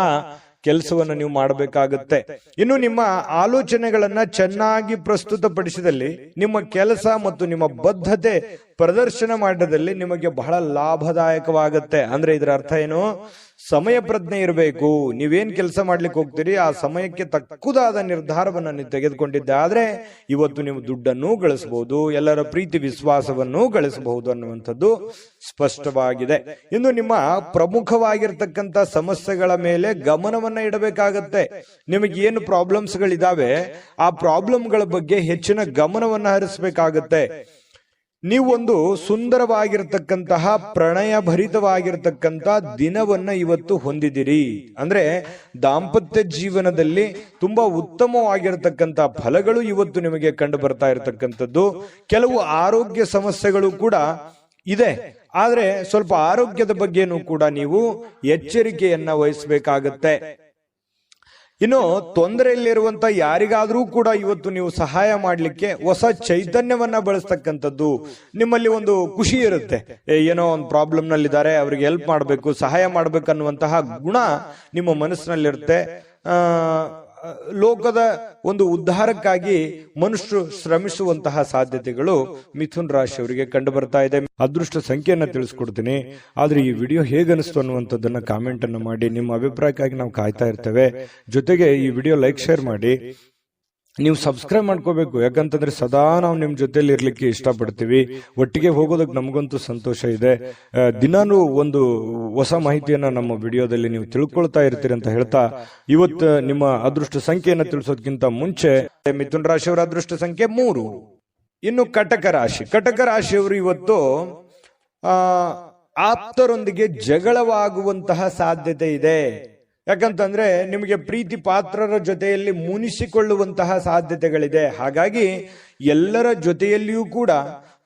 ಕೆಲಸವನ್ನು ನೀವು ಮಾಡಬೇಕಾಗುತ್ತೆ. ಇನ್ನು ನಿಮ್ಮ ಆಲೋಚನೆಗಳನ್ನ ಚೆನ್ನಾಗಿ ಪ್ರಸ್ತುತಪಡಿಸಿದಲ್ಲಿ, ನಿಮ್ಮ ಕೆಲಸ ಮತ್ತು ನಿಮ್ಮ ಬದ್ಧತೆ ಪ್ರದರ್ಶನ ಮಾಡಿದಲ್ಲಿ ನಿಮಗೆ ಬಹಳ ಲಾಭದಾಯಕವಾಗುತ್ತೆ. ಅಂದ್ರೆ ಇದರ ಅರ್ಥ ಏನು? ಸಮಯ ಪ್ರಜ್ಞೆ ಇರಬೇಕು. ನೀವೇನ್ ಕೆಲಸ ಮಾಡ್ಲಿಕ್ಕೆ ಹೋಗ್ತೀರಿ ಆ ಸಮಯಕ್ಕೆ ತಕ್ಕುದಾದ ನಿರ್ಧಾರವನ್ನ ನೀವು ತೆಗೆದುಕೊಂಡಿದ್ದೆ ಆದ್ರೆ ಇವತ್ತು ನೀವು ದುಡ್ಡನ್ನು ಗಳಿಸಬಹುದು, ಎಲ್ಲರ ಪ್ರೀತಿ ವಿಶ್ವಾಸವನ್ನು ಗಳಿಸಬಹುದು ಅನ್ನುವಂಥದ್ದು ಸ್ಪಷ್ಟವಾಗಿದೆ. ಇನ್ನು ನಿಮ್ಮ ಪ್ರಮುಖವಾಗಿರ್ತಕ್ಕಂಥ ಸಮಸ್ಯೆಗಳ ಮೇಲೆ ಗಮನವನ್ನ ಇಡಬೇಕಾಗತ್ತೆ. ನಿಮಗೆ ಏನು ಪ್ರಾಬ್ಲಮ್ಸ್ ಗಳಿದಾವೆ ಆ ಪ್ರಾಬ್ಲಮ್ಗಳ ಬಗ್ಗೆ ಹೆಚ್ಚಿನ ಗಮನವನ್ನ ಹರಿಸಬೇಕಾಗತ್ತೆ. ನೀವೊಂದು ಸುಂದರವಾಗಿರ್ತಕ್ಕಂತಹ ಪ್ರಣಯ ಭರಿತವಾಗಿರ್ತಕ್ಕಂಥ ದಿನವನ್ನ ಇವತ್ತು ಹೊಂದಿದಿರಿ ಅಂದ್ರೆ ದಾಂಪತ್ಯ ಜೀವನದಲ್ಲಿ ತುಂಬಾ ಉತ್ತಮವಾಗಿರ್ತಕ್ಕಂಥ ಫಲಗಳು ಇವತ್ತು ನಿಮಗೆ ಕಂಡು ಬರ್ತಾ ಇರತಕ್ಕಂಥದ್ದು. ಕೆಲವು ಆರೋಗ್ಯ ಸಮಸ್ಯೆಗಳು ಕೂಡ ಇದೆ, ಆದ್ರೆ ಸ್ವಲ್ಪ ಆರೋಗ್ಯದ ಬಗ್ಗೆನೂ ಕೂಡ ನೀವು ಎಚ್ಚರಿಕೆಯನ್ನ ವಹಿಸಬೇಕಾಗತ್ತೆ. ಇನ್ನು ತೊಂದರೆಯಲ್ಲಿರುವಂತ ಯಾರಿಗಾದ್ರೂ ಕೂಡ ಇವತ್ತು ನೀವು ಸಹಾಯ ಮಾಡ್ಲಿಕ್ಕೆ ಹೊಸ ಚೈತನ್ಯವನ್ನ ಬಳಸ್ತಕ್ಕಂಥದ್ದು. ನಿಮ್ಮಲ್ಲಿ ಒಂದು ಖುಷಿ ಇರುತ್ತೆ, ಏನೋ ಒಂದು ಪ್ರಾಬ್ಲಮ್ ನಲ್ಲಿದ್ದಾರೆ, ಅವ್ರಿಗೆ ಹೆಲ್ಪ್ ಮಾಡ್ಬೇಕು, ಸಹಾಯ ಮಾಡ್ಬೇಕನ್ನುವಂತಹ ಗುಣ ನಿಮ್ಮ ಮನಸ್ಸಿನಲ್ಲಿರುತ್ತೆ. ಲೋಕದ ಒಂದು ಉದ್ಧಾರಕ್ಕಾಗಿ ಮನುಷ್ಯರು ಶ್ರಮಿಸುವಂತಹ ಸಾಧ್ಯತೆಗಳು ಮಿಥುನ್ ರಾಶಿಯವರಿಗೆ ಕಂಡು ಬರ್ತಾ ಇದೆ. ಅದೃಷ್ಟ ಸಂಖ್ಯೆಯನ್ನ ತಿಳಿಸ್ಕೊಡ್ತೀನಿ, ಆದ್ರೆ ಈ ವಿಡಿಯೋ ಹೇಗನಿಸ್ತು ಅನ್ನುವಂಥದ್ದನ್ನ ಕಾಮೆಂಟ್ ಅನ್ನು ಮಾಡಿ. ನಿಮ್ಮ ಅಭಿಪ್ರಾಯಕ್ಕಾಗಿ ನಾವು ಕಾಯ್ತಾ ಇರ್ತೇವೆ. ಜೊತೆಗೆ ಈ ವಿಡಿಯೋ ಲೈಕ್, ಶೇರ್ ಮಾಡಿ. ನೀವು ಸಬ್ಸ್ಕ್ರೈಬ್ ಮಾಡ್ಕೋಬೇಕು, ಯಾಕಂತಂದ್ರೆ ಸದಾ ನಾವು ನಿಮ್ ಜೊತೆಲಿ ಇರ್ಲಿಕ್ಕೆ ಇಷ್ಟಪಡ್ತೀವಿ. ಒಟ್ಟಿಗೆ ಹೋಗೋದಕ್ಕೆ ನಮಗಂತೂ ಸಂತೋಷ ಇದೆ. ದಿನಾನು ಒಂದು ಹೊಸ ಮಾಹಿತಿಯನ್ನ ನಮ್ಮ ವಿಡಿಯೋದಲ್ಲಿ ನೀವು ತಿಳ್ಕೊಳ್ತಾ ಇರ್ತೀರಿ ಅಂತ ಹೇಳ್ತಾ, ಇವತ್ತು ನಿಮ್ಮ ಅದೃಷ್ಟ ಸಂಖ್ಯೆಯನ್ನ ತಿಳಿಸೋದಕ್ಕಿಂತ ಮುಂಚೆ ಮಿಥುನ್ ರಾಶಿಯವರ ಅದೃಷ್ಟ ಸಂಖ್ಯೆ 3. ಇನ್ನು ಕಟಕ ರಾಶಿ. ಕಟಕ ರಾಶಿಯವರು ಇವತ್ತು ಆಪ್ತರೊಂದಿಗೆ ಜಗಳವಾಗುವಂತಹ ಸಾಧ್ಯತೆ ಇದೆ. ಯಾಕಂತಂದ್ರೆ ನಿಮಗೆ ಪ್ರೀತಿ ಪಾತ್ರರ ಜೊತೆಯಲ್ಲಿ ಮುನಿಸಿಕೊಳ್ಳುವಂತಹ ಸಾಧ್ಯತೆಗಳಿದೆ. ಹಾಗಾಗಿ ಎಲ್ಲರ ಜೊತೆಯಲ್ಲಿಯೂ ಕೂಡ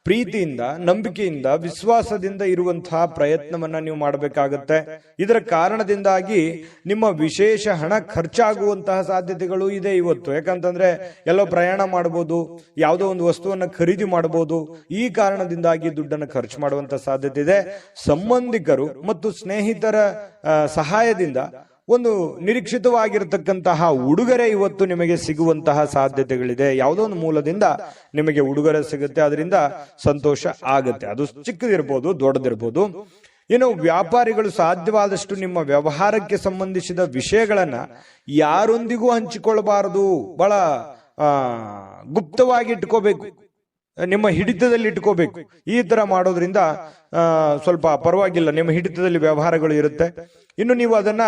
ಪ್ರೀತಿಯಿಂದ, ನಂಬಿಕೆಯಿಂದ, ವಿಶ್ವಾಸದಿಂದ ಇರುವಂತಹ ಪ್ರಯತ್ನವನ್ನ ನೀವು ಮಾಡಬೇಕಾಗತ್ತೆ. ಇದರ ಕಾರಣದಿಂದಾಗಿ ನಿಮ್ಮ ವಿಶೇಷ ಹಣ ಖರ್ಚಾಗುವಂತಹ ಸಾಧ್ಯತೆಗಳು ಇದೆ ಇವತ್ತು. ಯಾಕಂತಂದ್ರೆ ಎಲ್ಲೋ ಪ್ರಯಾಣ ಮಾಡಬಹುದು, ಯಾವುದೋ ಒಂದು ವಸ್ತುವನ್ನ ಖರೀದಿ ಮಾಡಬಹುದು. ಈ ಕಾರಣದಿಂದಾಗಿ ದುಡ್ಡನ್ನು ಖರ್ಚು ಮಾಡುವಂತಹ ಸಾಧ್ಯತೆ ಇದೆ. ಸಂಬಂಧಿಕರು ಮತ್ತು ಸ್ನೇಹಿತರ ಸಹಾಯದಿಂದ ಒಂದು ನಿರೀಕ್ಷಿತವಾಗಿರತಕ್ಕಂತಹ ಉಡುಗೊರೆ ಇವತ್ತು ನಿಮಗೆ ಸಿಗುವಂತಹ ಸಾಧ್ಯತೆಗಳಿದೆ. ಯಾವುದೋ ಒಂದು ಮೂಲದಿಂದ ನಿಮಗೆ ಉಡುಗೊರೆ ಸಿಗುತ್ತೆ, ಅದರಿಂದ ಸಂತೋಷ ಆಗುತ್ತೆ. ಅದು ಚಿಕ್ಕದಿರ್ಬೋದು, ದೊಡ್ಡದಿರ್ಬೋದು. ಇನ್ನು ವ್ಯಾಪಾರಿಗಳು ಸಾಧ್ಯವಾದಷ್ಟು ನಿಮ್ಮ ವ್ಯವಹಾರಕ್ಕೆ ಸಂಬಂಧಿಸಿದ ವಿಷಯಗಳನ್ನ ಯಾರೊಂದಿಗೂ ಹಂಚಿಕೊಳ್ಳಬಾರದು. ಬಹಳ ಗುಪ್ತವಾಗಿ ಇಟ್ಕೋಬೇಕು, ನಿಮ್ಮ ಹಿಡಿತದಲ್ಲಿ ಇಟ್ಕೋಬೇಕು. ಈ ತರ ಮಾಡೋದ್ರಿಂದ ಸ್ವಲ್ಪ ಪರವಾಗಿಲ್ಲ, ನಿಮ್ಮ ಹಿಡಿತದಲ್ಲಿ ವ್ಯವಹಾರಗಳು ಇರುತ್ತೆ. ಇನ್ನು ನೀವು ಅದನ್ನ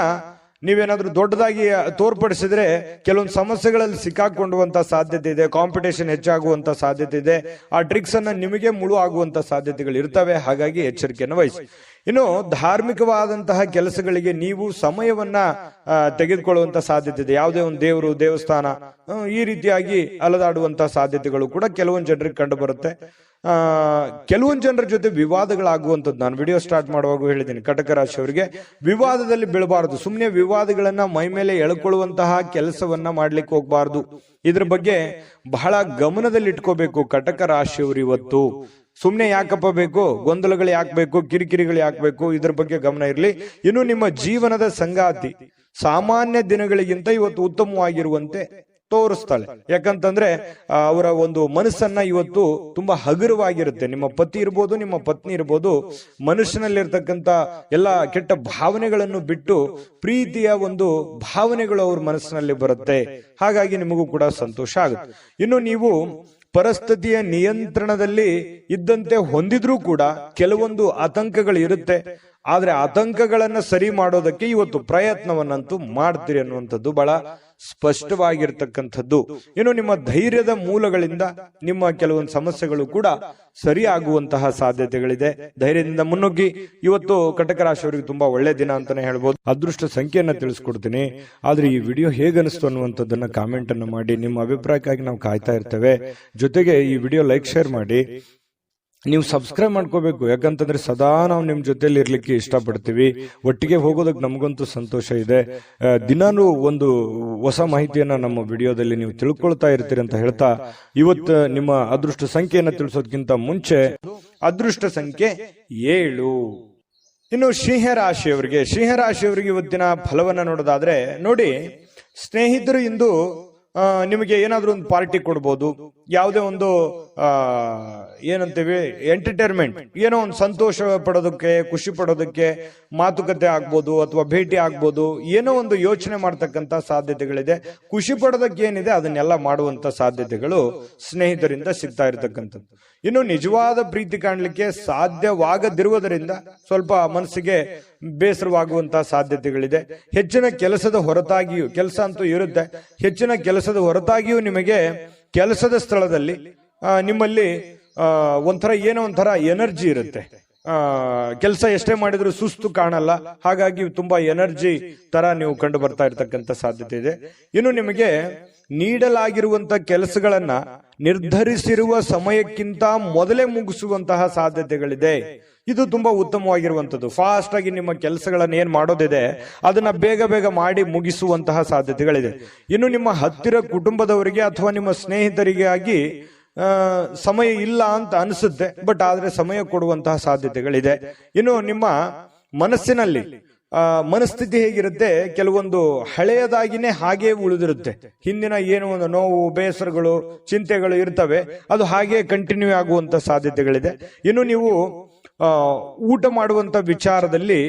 ನೀವೇನಾದ್ರೂ ದೊಡ್ಡದಾಗಿ ತೋರ್ಪಡಿಸಿದ್ರೆ ಕೆಲವೊಂದು ಸಮಸ್ಯೆಗಳಲ್ಲಿ ಸಿಕ್ಕಾಕೊಳ್ಳುವಂತ ಸಾಧ್ಯತೆ ಇದೆ. ಕಾಂಪಿಟೇಷನ್ ಹೆಚ್ಚಾಗುವಂತ ಸಾಧ್ಯತೆ ಇದೆ. ಆ ಟ್ರಿಕ್ಸ್ ಅನ್ನ ನಿಮಗೆ ಮುಳು ಆಗುವಂತ ಸಾಧ್ಯತೆಗಳು ಇರ್ತವೆ. ಹಾಗಾಗಿ ಎಚ್ಚರಿಕೆಯನ್ನು ವಹಿಸಿ. ಇನ್ನು ಧಾರ್ಮಿಕವಾದಂತಹ ಕೆಲಸಗಳಿಗೆ ನೀವು ಸಮಯವನ್ನ ತೆಗೆದುಕೊಳ್ಳುವಂತ ಸಾಧ್ಯತೆ ಇದೆ. ಯಾವುದೇ ಒಂದು ದೇವರು, ದೇವಸ್ಥಾನ ಈ ರೀತಿಯಾಗಿ ಅಲದಾಡುವಂತಹ ಸಾಧ್ಯತೆಗಳು ಕೂಡ ಕೆಲವೊಂದು ಜನರಿಗೆ ಕಂಡು ಬರುತ್ತೆ. ಕೆಲವೊಂದು ಜನರ ಜೊತೆ ವಿವಾದಗಳಾಗುವಂಥದ್ದು ನಾನು ವಿಡಿಯೋ ಸ್ಟಾರ್ಟ್ ಮಾಡುವಾಗ ಹೇಳಿದ್ದೀನಿ. ಕಟಕ ರಾಶಿಯವರಿಗೆ ವಿವಾದದಲ್ಲಿ ಬೀಳಬಾರದು. ಸುಮ್ಮನೆ ವಿವಾದಗಳನ್ನ ಮೈ ಮೇಲೆ ಎಳ್ಕೊಳ್ಳುವಂತಹ ಕೆಲಸವನ್ನ ಮಾಡ್ಲಿಕ್ಕೆ ಹೋಗ್ಬಾರ್ದು. ಇದ್ರ ಬಗ್ಗೆ ಬಹಳ ಗಮನದಲ್ಲಿ ಇಟ್ಕೋಬೇಕು ಕಟಕ ರಾಶಿಯವರು. ಇವತ್ತು ಸುಮ್ನೆ ಯಾಕಪ್ಪ ಬೇಕು, ಗೊಂದಲಗಳು ಯಾಕೆ ಬೇಕು, ಕಿರಿಕಿರಿಗಳು ಯಾಕೆ ಬೇಕು, ಇದ್ರ ಬಗ್ಗೆ ಗಮನ ಇರಲಿ. ಇನ್ನು ನಿಮ್ಮ ಜೀವನದ ಸಂಗಾತಿ ಸಾಮಾನ್ಯ ದಿನಗಳಿಗಿಂತ ಇವತ್ತು ಉತ್ತಮವಾಗಿರುವಂತೆ ತೋರಿಸ್ತಾಳೆ. ಯಾಕಂತಂದ್ರೆ ಅವರ ಒಂದು ಮನಸ್ಸನ್ನ ಇವತ್ತು ತುಂಬಾ ಹಗುರವಾಗಿರುತ್ತೆ. ನಿಮ್ಮ ಪತಿ ಇರ್ಬೋದು, ನಿಮ್ಮ ಪತ್ನಿ ಇರ್ಬೋದು, ಮನುಷ್ಯನಲ್ಲಿರ್ತಕ್ಕಂಥ ಎಲ್ಲ ಕೆಟ್ಟ ಭಾವನೆಗಳನ್ನು ಬಿಟ್ಟು ಪ್ರೀತಿಯ ಒಂದು ಭಾವನೆಗಳು ಅವ್ರ ಮನಸ್ಸಿನಲ್ಲಿ ಬರುತ್ತೆ. ಹಾಗಾಗಿ ನಿಮಗೂ ಕೂಡ ಸಂತೋಷ ಆಗುತ್ತೆ. ಇನ್ನು ನೀವು ಪರಿಸ್ಥಿತಿಯ ನಿಯಂತ್ರಣದಲ್ಲಿ ಇದ್ದಂತೆ ಹೊಂದಿದ್ರೂ ಕೂಡ ಕೆಲವೊಂದು ಆತಂಕಗಳು ಇರುತ್ತೆ. ಆದ್ರೆ ಆತಂಕಗಳನ್ನ ಸರಿ ಮಾಡೋದಕ್ಕೆ ಇವತ್ತು ಪ್ರಯತ್ನವನ್ನಂತೂ ಮಾಡ್ತೀರಿ ಅನ್ನುವಂಥದ್ದು ಬಹಳ ಸ್ಪಷ್ಟವಾಗಿರ್ತಕ್ಕಂಥದ್ದು. ಇನ್ನು ನಿಮ್ಮ ಧೈರ್ಯದ ಮೂಲಗಳಿಂದ ನಿಮ್ಮ ಕೆಲವೊಂದು ಸಮಸ್ಯೆಗಳು ಕೂಡ ಸರಿ ಆಗುವಂತಹ ಸಾಧ್ಯತೆಗಳಿದೆ. ಧೈರ್ಯದಿಂದ ಮುನ್ನುಗ್ಗಿ. ಇವತ್ತು ಕಟಕ ರಾಶಿಯವರಿಗೆ ತುಂಬಾ ಒಳ್ಳೆ ದಿನ ಅಂತಾನೆ ಹೇಳ್ಬೋದು. ಅದೃಷ್ಟ ಸಂಖ್ಯೆಯನ್ನ ತಿಳಿಸ್ಕೊಡ್ತೀನಿ. ಆದ್ರೆ ಈ ವಿಡಿಯೋ ಹೇಗನಿಸ್ತು ಅನ್ನುವಂಥದ್ದನ್ನ ಕಾಮೆಂಟ್ ಅನ್ನು ಮಾಡಿ. ನಿಮ್ಮ ಅಭಿಪ್ರಾಯಕ್ಕಾಗಿ ನಾವು ಕಾಯ್ತಾ ಇರ್ತೇವೆ. ಜೊತೆಗೆ ಈ ವಿಡಿಯೋ ಲೈಕ್ ಶೇರ್ ಮಾಡಿ. ನೀವು ಸಬ್ಸ್ಕ್ರೈಬ್ ಮಾಡ್ಕೋಬೇಕು, ಯಾಕಂತಂದ್ರೆ ಸದಾ ನಾವು ನಿಮ್ ಜೊತೆಲಿ ಇರ್ಲಿಕ್ಕೆ ಇಷ್ಟಪಡ್ತೀವಿ. ಒಟ್ಟಿಗೆ ಹೋಗೋದಕ್ಕೆ ನಮಗಂತೂ ಸಂತೋಷ ಇದೆ. ದಿನಾನು ಒಂದು ಹೊಸ ಮಾಹಿತಿಯನ್ನ ನಮ್ಮ ವಿಡಿಯೋದಲ್ಲಿ ನೀವು ತಿಳ್ಕೊಳ್ತಾ ಇರ್ತೀರಿ ಅಂತ ಹೇಳ್ತಾ, ಇವತ್ತು ನಿಮ್ಮ ಅದೃಷ್ಟ ಸಂಖ್ಯೆಯನ್ನ ತಿಳಿಸೋದಕ್ಕಿಂತ ಮುಂಚೆ ಅದೃಷ್ಟ ಸಂಖ್ಯೆ 7. ಇನ್ನು ಸಿಂಹರಾಶಿಯವರಿಗೆ ಇವತ್ತಿನ ಫಲವನ್ನ ನೋಡೋದಾದ್ರೆ ನೋಡಿ, ಸ್ನೇಹಿತರು ಇಂದು ನಿಮಗೆ ಏನಾದ್ರೂ ಒಂದು ಪಾರ್ಟಿ ಕೊಡ್ಬೋದು. ಯಾವುದೇ ಒಂದು ಏನಂತೀವಿ ಎಂಟರ್ಟೈನ್ಮೆಂಟ್, ಏನೋ ಒಂದು ಸಂತೋಷ ಪಡೋದಕ್ಕೆ, ಖುಷಿ ಪಡೋದಕ್ಕೆ ಮಾತುಕತೆ ಆಗ್ಬೋದು ಅಥವಾ ಭೇಟಿ ಆಗ್ಬೋದು. ಏನೋ ಒಂದು ಯೋಚನೆ ಮಾಡ್ತಕ್ಕಂತ ಸಾಧ್ಯತೆಗಳಿದೆ. ಖುಷಿ ಪಡೋದಕ್ಕೆ ಏನಿದೆ ಅದನ್ನೆಲ್ಲ ಮಾಡುವಂತ ಸಾಧ್ಯತೆಗಳು ಸ್ನೇಹಿತರಿಂದ ಸಿಗ್ತಾ ಇರತಕ್ಕಂಥದ್ದು. ಇನ್ನು ನಿಜವಾದ ಪ್ರೀತಿ ಕಾಣಲಿಕ್ಕೆ ಸಾಧ್ಯವಾಗದಿರುವುದರಿಂದ ಸ್ವಲ್ಪ ಮನಸ್ಸಿಗೆ ಬೇಸರವಾಗುವಂತಹ ಸಾಧ್ಯತೆಗಳಿದೆ. ಹೆಚ್ಚಿನ ಕೆಲಸದ ಹೊರತಾಗಿಯೂ, ಕೆಲಸ ಅಂತೂ ಇರುತ್ತೆ, ಹೆಚ್ಚಿನ ಕೆಲಸದ ಹೊರತಾಗಿಯೂ ನಿಮಗೆ ಕೆಲಸದ ಸ್ಥಳದಲ್ಲಿ ನಿಮ್ಮಲ್ಲಿ ಏನೋ ಒಂಥರ ಎನರ್ಜಿ ಇರುತ್ತೆ. ಕೆಲಸ ಎಷ್ಟೇ ಮಾಡಿದ್ರು ಸುಸ್ತು ಕಾಣಲ್ಲ. ಹಾಗಾಗಿ ತುಂಬಾ ಎನರ್ಜಿ ತರ ನೀವು ಕಂಡು ಬರ್ತಾ ಇರತಕ್ಕಂತ ಸಾಧ್ಯತೆ ಇದೆ. ಇನ್ನು ನಿಮಗೆ ನೀಡಲಾಗಿರುವಂತ ಕೆಲಸಗಳನ್ನ ನಿರ್ಧರಿಸಿರುವ ಸಮಯಕ್ಕಿಂತ ಮೊದಲೇ ಮುಗಿಸುವಂತಹ ಸಾಧ್ಯತೆಗಳಿದೆ. ಇದು ತುಂಬಾ ಉತ್ತಮವಾಗಿರುವಂತದ್ದು. ಫಾಸ್ಟ್ ಆಗಿ ನಿಮ್ಮ ಕೆಲಸಗಳನ್ನ ಏನ್ ಮಾಡೋದಿದೆ ಅದನ್ನ ಬೇಗ ಮಾಡಿ ಮುಗಿಸುವಂತಹ ಸಾಧ್ಯತೆಗಳಿದೆ. ಇನ್ನು ನಿಮ್ಮ ಹತ್ತಿರ ಕುಟುಂಬದವರಿಗೆ ಅಥವಾ ನಿಮ್ಮ ಸ್ನೇಹಿತರಿಗಾಗಿ ಸಮಯ ಇಲ್ಲ ಅಂತ ಅನಿಸುತ್ತೆ, ಬಟ್ ಆದ್ರೆ ಸಮಯ ಕೊಡುವಂತಹ ಸಾಧ್ಯತೆಗಳಿದೆ. ಇನ್ನು ನಿಮ್ಮ ಮನಸ್ಸಿನಲ್ಲಿ ಮನಸ್ಥಿತಿ ಹೇಗಿರುತ್ತೆ, ಕೆಲವೊಂದು ಹಳೆಯದಾಗಿನೇ ಹಾಗೆ ಉಳಿದಿರುತ್ತೆ. ಹಿಂದಿನ ಏನೋ ಒಂದು ನೋವು, ಬೇಸರಗಳು, ಚಿಂತೆಗಳು ಇರ್ತವೆ, ಅದು ಹಾಗೆ ಕಂಟಿನ್ಯೂ ಆಗುವಂತ ಸಾಧ್ಯತೆಗಳಿದೆ. ಇನ್ನು ನೀವು ಊಟ ಮಾಡುವಂತ ವಿಚಾರದಲ್ಲಿ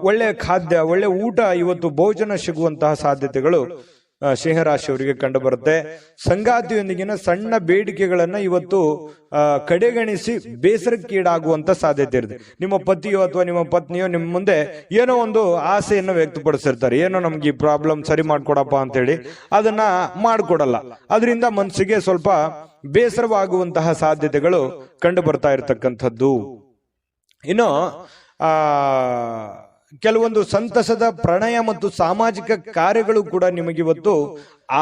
ಒಳ್ಳೆ ಖಾದ್ಯ, ಒಳ್ಳೆ ಊಟ, ಇವತ್ತು ಭೋಜನ ಸಿಗುವಂತಹ ಸಾಧ್ಯತೆಗಳು ಸಿಂಹರಾಶಿಯವರಿಗೆ ಕಂಡು ಬರುತ್ತೆ. ಸಂಗಾತಿಯೊಂದಿಗಿನ ಸಣ್ಣ ಬೇಡಿಕೆಗಳನ್ನ ಇವತ್ತು ಕಡೆಗಣಿಸಿ ಬೇಸರಕ್ಕೀಡಾಗುವಂತ ಸಾಧ್ಯತೆ ಇರುತ್ತೆ. ನಿಮ್ಮ ಪತಿಯೋ ಅಥವಾ ನಿಮ್ಮ ಪತ್ನಿಯೋ ನಿಮ್ಮ ಮುಂದೆ ಏನೋ ಒಂದು ಆಸೆಯನ್ನು ವ್ಯಕ್ತಪಡಿಸಿರ್ತಾರೆ, ಏನೋ ನಮ್ಗೆ ಈ ಪ್ರಾಬ್ಲಮ್ ಸರಿ ಮಾಡ್ಕೊಡಪ್ಪ ಅಂತೇಳಿ, ಅದನ್ನ ಮಾಡ್ಕೊಡಲ್ಲ. ಅದರಿಂದ ಮನಸ್ಸಿಗೆ ಸ್ವಲ್ಪ ಬೇಸರವಾಗುವಂತಹ ಸಾಧ್ಯತೆಗಳು ಕಂಡು ಬರ್ತಾ ಇರತಕ್ಕಂಥದ್ದು. ಇನ್ನು ಕೆಲವೊಂದು ಸಂತಸದ ಪ್ರಣಯ ಮತ್ತು ಸಾಮಾಜಿಕ ಕಾರ್ಯಗಳು ಕೂಡ ನಿಮಗಿವತ್ತು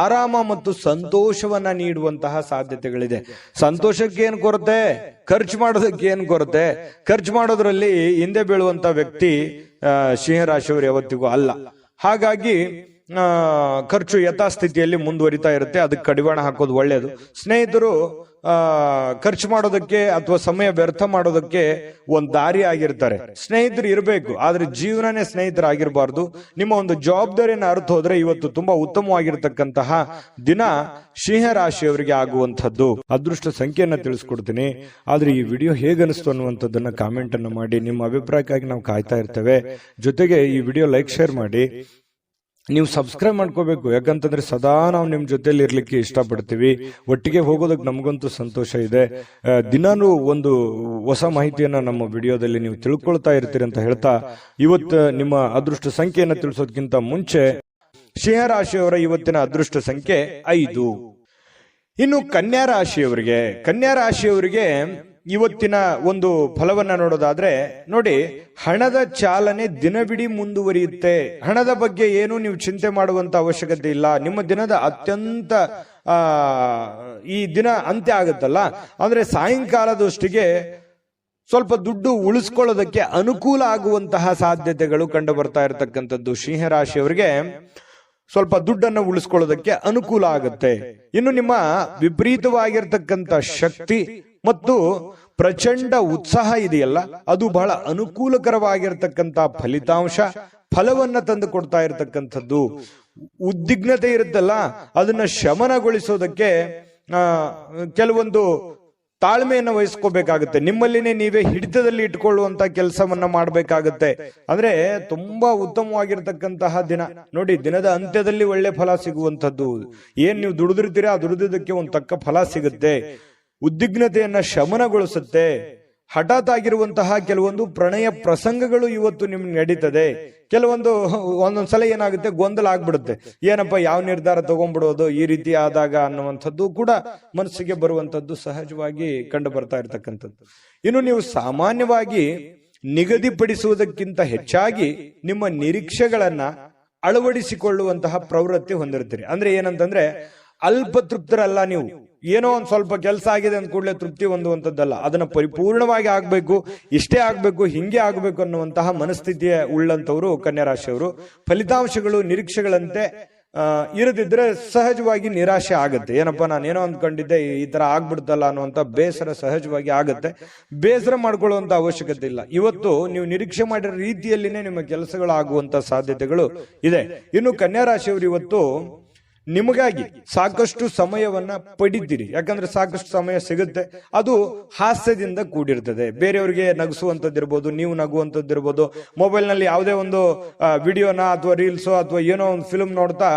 ಆರಾಮ ಮತ್ತು ಸಂತೋಷವನ್ನ ನೀಡುವಂತಹ ಸಾಧ್ಯತೆಗಳಿದೆ. ಸಂತೋಷಕ್ಕೆ ಏನ್ ಕೊರತೆ, ಖರ್ಚು ಮಾಡೋದಕ್ಕೆ ಏನ್ ಕೊರತೆ. ಖರ್ಚು ಮಾಡೋದ್ರಲ್ಲಿ ಹಿಂದೆ ಬೀಳುವಂತ ವ್ಯಕ್ತಿ ಸಿಂಹರಾಶಿಯವರು ಯಾವತ್ತಿಗೂ ಅಲ್ಲ. ಹಾಗಾಗಿ ಖರ್ಚು ಯಥಾಸ್ಥಿತಿಯಲ್ಲಿ ಮುಂದುವರಿತಾ ಇರುತ್ತೆ. ಅದಕ್ಕೆ ಕಡಿವಾಣ ಹಾಕೋದು ಒಳ್ಳೆಯದು. ಸ್ನೇಹಿತರು ಖರ್ಚು ಮಾಡೋದಕ್ಕೆ ಅಥವಾ ಸಮಯ ವ್ಯರ್ಥ ಮಾಡೋದಕ್ಕೆ ಒಂದು ದಾರಿ ಆಗಿರ್ತಾರೆ. ಸ್ನೇಹಿತರು ಇರಬೇಕು, ಆದ್ರೆ ಜೀವನನೇ ಸ್ನೇಹಿತರಾಗಿರ್ಬಾರ್ದು. ನಿಮ್ಮ ಒಂದು ಜವಾಬ್ದಾರಿಯನ್ನು ಅರ್ಥ ಹೋದ್ರೆ ಇವತ್ತು ತುಂಬಾ ಉತ್ತಮವಾಗಿರ್ತಕ್ಕಂತಹ ದಿನ ಸಿಂಹರಾಶಿಯವರಿಗೆ ಆಗುವಂಥದ್ದು. ಅದೃಷ್ಟ ಸಂಖ್ಯೆಯನ್ನ ತಿಳಿಸ್ಕೊಡ್ತೀನಿ. ಆದ್ರೆ ಈ ವಿಡಿಯೋ ಹೇಗನಿಸ್ತು ಅನ್ನುವಂಥದ್ದನ್ನ ಕಾಮೆಂಟ್ ಅನ್ನು ಮಾಡಿ. ನಿಮ್ಮ ಅಭಿಪ್ರಾಯಕ್ಕಾಗಿ ನಾವು ಕಾಯ್ತಾ ಇರ್ತೇವೆ. ಜೊತೆಗೆ ಈ ವಿಡಿಯೋ ಲೈಕ್ ಶೇರ್ ಮಾಡಿ. ನೀವು ಸಬ್ಸ್ಕ್ರೈಬ್ ಮಾಡ್ಕೋಬೇಕು, ಯಾಕಂತಂದ್ರೆ ಸದಾ ನಾವು ನಿಮ್ ಜೊತೆಲಿ ಇರ್ಲಿಕ್ಕೆ ಇಷ್ಟಪಡ್ತೀವಿ. ಒಟ್ಟಿಗೆ ಹೋಗೋದಕ್ಕೆ ನಮಗಂತೂ ಸಂತೋಷ ಇದೆ. ದಿನಾನು ಒಂದು ಹೊಸ ಮಾಹಿತಿಯನ್ನ ನಮ್ಮ ವಿಡಿಯೋದಲ್ಲಿ ನೀವು ತಿಳ್ಕೊಳ್ತಾ ಇರ್ತೀರಿ ಅಂತ ಹೇಳ್ತಾ, ಇವತ್ತು ನಿಮ್ಮ ಅದೃಷ್ಟ ಸಂಖ್ಯೆಯನ್ನ ತಿಳಿಸೋದಕ್ಕಿಂತ ಮುಂಚೆ ಸಿಂಹರಾಶಿಯವರ ಇವತ್ತಿನ ಅದೃಷ್ಟ ಸಂಖ್ಯೆ 5. ಇನ್ನು ಕನ್ಯಾ ರಾಶಿಯವರಿಗೆ ಇವತ್ತಿನ ಒಂದು ಫಲವನ್ನ ನೋಡೋದಾದ್ರೆ ನೋಡಿ, ಹಣದ ಚಾಲನೆ ದಿನವಿಡೀ ಮುಂದುವರಿಯುತ್ತೆ. ಹಣದ ಬಗ್ಗೆ ಏನು ನೀವು ಚಿಂತೆ ಮಾಡುವಂತ ಅವಶ್ಯಕತೆ ಇಲ್ಲ. ನಿಮ್ಮ ದಿನದ ಅತ್ಯಂತ ಈ ದಿನ ಅಂತ್ಯ ಆಗುತ್ತಲ್ಲ, ಅಂದ್ರೆ ಸಾಯಂಕಾಲದಷ್ಟಿಗೆ ಸ್ವಲ್ಪ ದುಡ್ಡು ಉಳಿಸ್ಕೊಳ್ಳೋದಕ್ಕೆ ಅನುಕೂಲ ಆಗುವಂತಹ ಸಾಧ್ಯತೆಗಳು ಕಂಡು ಬರ್ತಾ ಇರತಕ್ಕಂಥದ್ದು. ಸಿಂಹರಾಶಿಯವರಿಗೆ ಸ್ವಲ್ಪ ದುಡ್ಡನ್ನು ಉಳಿಸ್ಕೊಳ್ಳೋದಕ್ಕೆ ಅನುಕೂಲ ಆಗುತ್ತೆ. ಇನ್ನು ನಿಮ್ಮ ವಿಪರೀತವಾಗಿರ್ತಕ್ಕಂಥ ಶಕ್ತಿ ಮತ್ತು ಪ್ರಚಂಡ ಉತ್ಸಾಹ ಇದೆಯಲ್ಲ, ಅದು ಬಹಳ ಅನುಕೂಲಕರವಾಗಿರ್ತಕ್ಕಂಥ ಫಲವನ್ನ ತಂದು ಕೊಡ್ತಾ ಇರತಕ್ಕಂಥದ್ದು. ಉದ್ವಿಗ್ನತೆ ಇರುತ್ತಲ್ಲ, ಅದನ್ನ ಶಮನಗೊಳಿಸೋದಕ್ಕೆ ಕೆಲವೊಂದು ತಾಳ್ಮೆಯನ್ನು ವಹಿಸ್ಕೋಬೇಕಾಗುತ್ತೆ. ನಿಮ್ಮಲ್ಲಿನೇ ನೀವೇ ಹಿಡಿತದಲ್ಲಿ ಇಟ್ಕೊಳ್ಳುವಂತ ಕೆಲಸವನ್ನ ಮಾಡಬೇಕಾಗುತ್ತೆ. ಅಂದ್ರೆ ತುಂಬಾ ಉತ್ತಮವಾಗಿರ್ತಕ್ಕಂತಹ ದಿನ ನೋಡಿ. ದಿನದ ಅಂತ್ಯದಲ್ಲಿ ಒಳ್ಳೆ ಫಲ ಸಿಗುವಂತದ್ದು. ಏನ್ ನೀವು ದುಡಿದಿರ್ತೀರಾ, ಆ ದುಡಿದಕ್ಕೆ ಒಂದು ತಕ್ಕ ಫಲ ಸಿಗುತ್ತೆ. ಉದ್ವಿಗ್ನತೆಯನ್ನ ಶಮನಗೊಳಿಸುತ್ತೆ. ಹಠಾತ್ ಆಗಿರುವಂತಹ ಕೆಲವೊಂದು ಪ್ರಣಯ ಪ್ರಸಂಗಗಳು ಇವತ್ತು ನಿಮ್ಗೆ ನಡೀತದೆ. ಒಂದೊಂದ್ಸಲ ಏನಾಗುತ್ತೆ, ಗೊಂದಲ ಆಗ್ಬಿಡುತ್ತೆ, ಏನಪ್ಪ ಯಾವ ನಿರ್ಧಾರ ತಗೊಂಡ್ಬಿಡೋದು ಈ ರೀತಿ ಆದಾಗ ಅನ್ನುವಂಥದ್ದು ಕೂಡ ಮನಸ್ಸಿಗೆ ಬರುವಂತದ್ದು ಸಹಜವಾಗಿ ಕಂಡು ಬರ್ತಾ ಇರ್ತಕ್ಕಂಥದ್ದು. ಇನ್ನು ನೀವು ಸಾಮಾನ್ಯವಾಗಿ ನಿಗದಿಪಡಿಸುವುದಕ್ಕಿಂತ ಹೆಚ್ಚಾಗಿ ನಿಮ್ಮ ನಿರೀಕ್ಷೆಗಳನ್ನ ಅಳವಡಿಸಿಕೊಳ್ಳುವಂತಹ ಪ್ರವೃತ್ತಿ ಹೊಂದಿರ್ತೀರಿ. ಅಂದ್ರೆ ಏನಂತಂದ್ರೆ ಅಲ್ಪ ತೃಪ್ತರಲ್ಲ ನೀವು. ಏನೋ ಒಂದ್ ಸ್ವಲ್ಪ ಕೆಲಸ ಆಗಿದೆ ಅಂದ ಕೂಡಲೇ ತೃಪ್ತಿ ಹೊಂದುವಂಥದ್ದಲ್ಲ, ಅದನ್ನ ಪರಿಪೂರ್ಣವಾಗಿ ಆಗ್ಬೇಕು, ಇಷ್ಟೇ ಆಗ್ಬೇಕು, ಹಿಂಗೆ ಆಗ್ಬೇಕು ಅನ್ನುವಂತಹ ಮನಸ್ಥಿತಿಯ ಉಳ್ಳಂತವರು ಕನ್ಯಾ ರಾಶಿಯವರು. ಫಲಿತಾಂಶಗಳು ನಿರೀಕ್ಷೆಗಳಂತೆ ಇರದಿದ್ರೆ ಸಹಜವಾಗಿ ನಿರಾಶೆ ಆಗುತ್ತೆ. ಏನಪ್ಪಾ ನಾನೇನೋ ಅಂದ್ಕೊಂಡಿದ್ದೆ ಈ ತರ ಆಗ್ಬಿಡ್ತಲ್ಲ ಅನ್ನುವಂತ ಬೇಸರ ಸಹಜವಾಗಿ ಆಗುತ್ತೆ. ಬೇಸರ ಮಾಡ್ಕೊಳ್ಳುವಂತ ಅವಶ್ಯಕತೆ ಇಲ್ಲ. ಇವತ್ತು ನೀವು ನಿರೀಕ್ಷೆ ಮಾಡಿರೋ ರೀತಿಯಲ್ಲಿನೇ ನಿಮ್ಮ ಕೆಲಸಗಳು ಆಗುವಂತ ಸಾಧ್ಯತೆಗಳು ಇದೆ. ಇನ್ನು ಕನ್ಯಾ ರಾಶಿಯವರು ಇವತ್ತು ನಿಮಗಾಗಿ ಸಾಕಷ್ಟು ಸಮಯವನ್ನ ಪಡಿತೀರಿ. ಯಾಕಂದ್ರೆ ಸಾಕಷ್ಟು ಸಮಯ ಸಿಗುತ್ತೆ, ಅದು ಹಾಸ್ಯದಿಂದ ಕೂಡಿರ್ತದೆ. ಬೇರೆಯವರಿಗೆ ನಗಿಸುವಂತದ್ದಿರ್ಬೋದು, ನೀವು ನಗುವಂತದ್ದಿರ್ಬೋದು. ಮೊಬೈಲ್ ನಲ್ಲಿ ಯಾವುದೇ ಒಂದು ವಿಡಿಯೋನ ಅಥವಾ ರೀಲ್ಸೋ ಅಥವಾ ಏನೋ ಒಂದು ಫಿಲ್ಮ್ ನೋಡ್ತಾ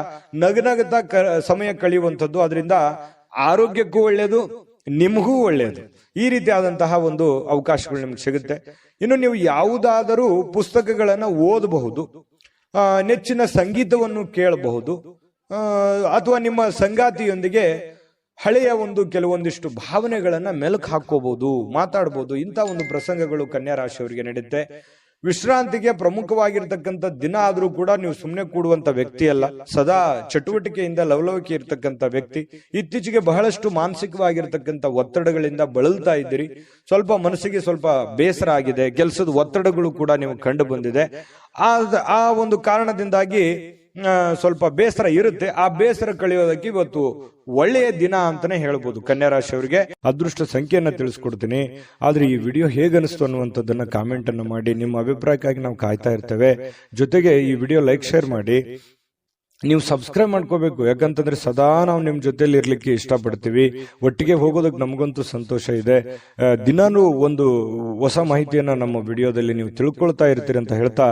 ನಗನಗ್ತಾ ಸಮಯ ಕಳೆಯುವಂಥದ್ದು. ಅದರಿಂದ ಆರೋಗ್ಯಕ್ಕೂ ಒಳ್ಳೆಯದು, ನಿಮಗೂ ಒಳ್ಳೆಯದು. ಈ ರೀತಿಯಾದಂತಹ ಒಂದು ಅವಕಾಶಗಳು ನಿಮ್ಗೆ ಸಿಗುತ್ತೆ. ಇನ್ನು ನೀವು ಯಾವುದಾದರೂ ಪುಸ್ತಕಗಳನ್ನ ಓದಬಹುದು, ನೆಚ್ಚಿನ ಸಂಗೀತವನ್ನು ಕೇಳಬಹುದು, ಅಥವಾ ನಿಮ್ಮ ಸಂಗಾತಿಯೊಂದಿಗೆ ಹಳೆಯ ಕೆಲವೊಂದಿಷ್ಟು ಭಾವನೆಗಳನ್ನ ಮೆಲುಕು ಹಾಕೋಬಹುದು, ಮಾತಾಡಬಹುದು. ಇಂಥ ಒಂದು ಪ್ರಸಂಗಗಳು ಕನ್ಯಾ ರಾಶಿಯವರಿಗೆ ನಡೆಯುತ್ತೆ. ವಿಶ್ರಾಂತಿಗೆ ಪ್ರಮುಖವಾಗಿರ್ತಕ್ಕಂಥ ದಿನ ಆದ್ರೂ ಕೂಡ ನೀವು ಸುಮ್ಮನೆ ಕೂಡುವಂತ ವ್ಯಕ್ತಿ ಅಲ್ಲ, ಸದಾ ಚಟುವಟಿಕೆಯಿಂದ ಲವಲವಿಕೆ ಇರ್ತಕ್ಕಂಥ ವ್ಯಕ್ತಿ. ಇತ್ತೀಚೆಗೆ ಬಹಳಷ್ಟು ಮಾನಸಿಕವಾಗಿರ್ತಕ್ಕಂಥ ಒತ್ತಡಗಳಿಂದ ಬಳಲ್ತಾ ಇದ್ದೀರಿ. ಸ್ವಲ್ಪ ಮನಸ್ಸಿಗೆ ಸ್ವಲ್ಪ ಬೇಸರ ಆಗಿದೆ, ಕೆಲಸದ ಒತ್ತಡಗಳು ಕೂಡ ನೀವು ಕಂಡು ಬಂದಿದೆ. ಆ ಒಂದು ಕಾರಣದಿಂದಾಗಿ ಸ್ವಲ್ಪ ಬೇಸರ ಇರುತ್ತೆ. ಆ ಬೇಸರ ಕಳೆಯೋದಕ್ಕೆ ಇವತ್ತು ಒಳ್ಳೆಯ ದಿನ ಅಂತಾನೆ ಹೇಳ್ಬೋದು. ಕನ್ಯಾ ರಾಶಿಯವರಿಗೆ ಅದೃಷ್ಟ ಸಂಖ್ಯೆಯನ್ನ ತಿಳಿಸ್ಕೊಡ್ತೀನಿ. ಆದ್ರೆ ಈ ವಿಡಿಯೋ ಹೇಗನಿಸ್ತು ಅನ್ನುವಂಥದ್ದನ್ನ ಕಾಮೆಂಟ್ ಅನ್ನು ಮಾಡಿ. ನಿಮ್ಮ ಅಭಿಪ್ರಾಯಕ್ಕಾಗಿ ನಾವು ಕಾಯ್ತಾ ಇರ್ತೇವೆ. ಜೊತೆಗೆ ಈ ವಿಡಿಯೋ ಲೈಕ್ ಶೇರ್ ಮಾಡಿ. ನೀವು ಸಬ್ಸ್ಕ್ರೈಬ್ ಮಾಡ್ಕೋಬೇಕು, ಯಾಕಂತಂದ್ರೆ ಸದಾ ನಾವು ನಿಮ್ ಜೊತೆಲಿ ಇರ್ಲಿಕ್ಕೆ ಇಷ್ಟಪಡ್ತೀವಿ. ಒಟ್ಟಿಗೆ ಹೋಗೋದಕ್ಕೆ ನಮಗಂತೂ ಸಂತೋಷ ಇದೆ. ದಿನಾನು ಒಂದು ಹೊಸ ಮಾಹಿತಿಯನ್ನ ನಮ್ಮ ವಿಡಿಯೋದಲ್ಲಿ ನೀವು ತಿಳ್ಕೊಳ್ತಾ ಇರ್ತೀರಿ ಅಂತ ಹೇಳ್ತಾ,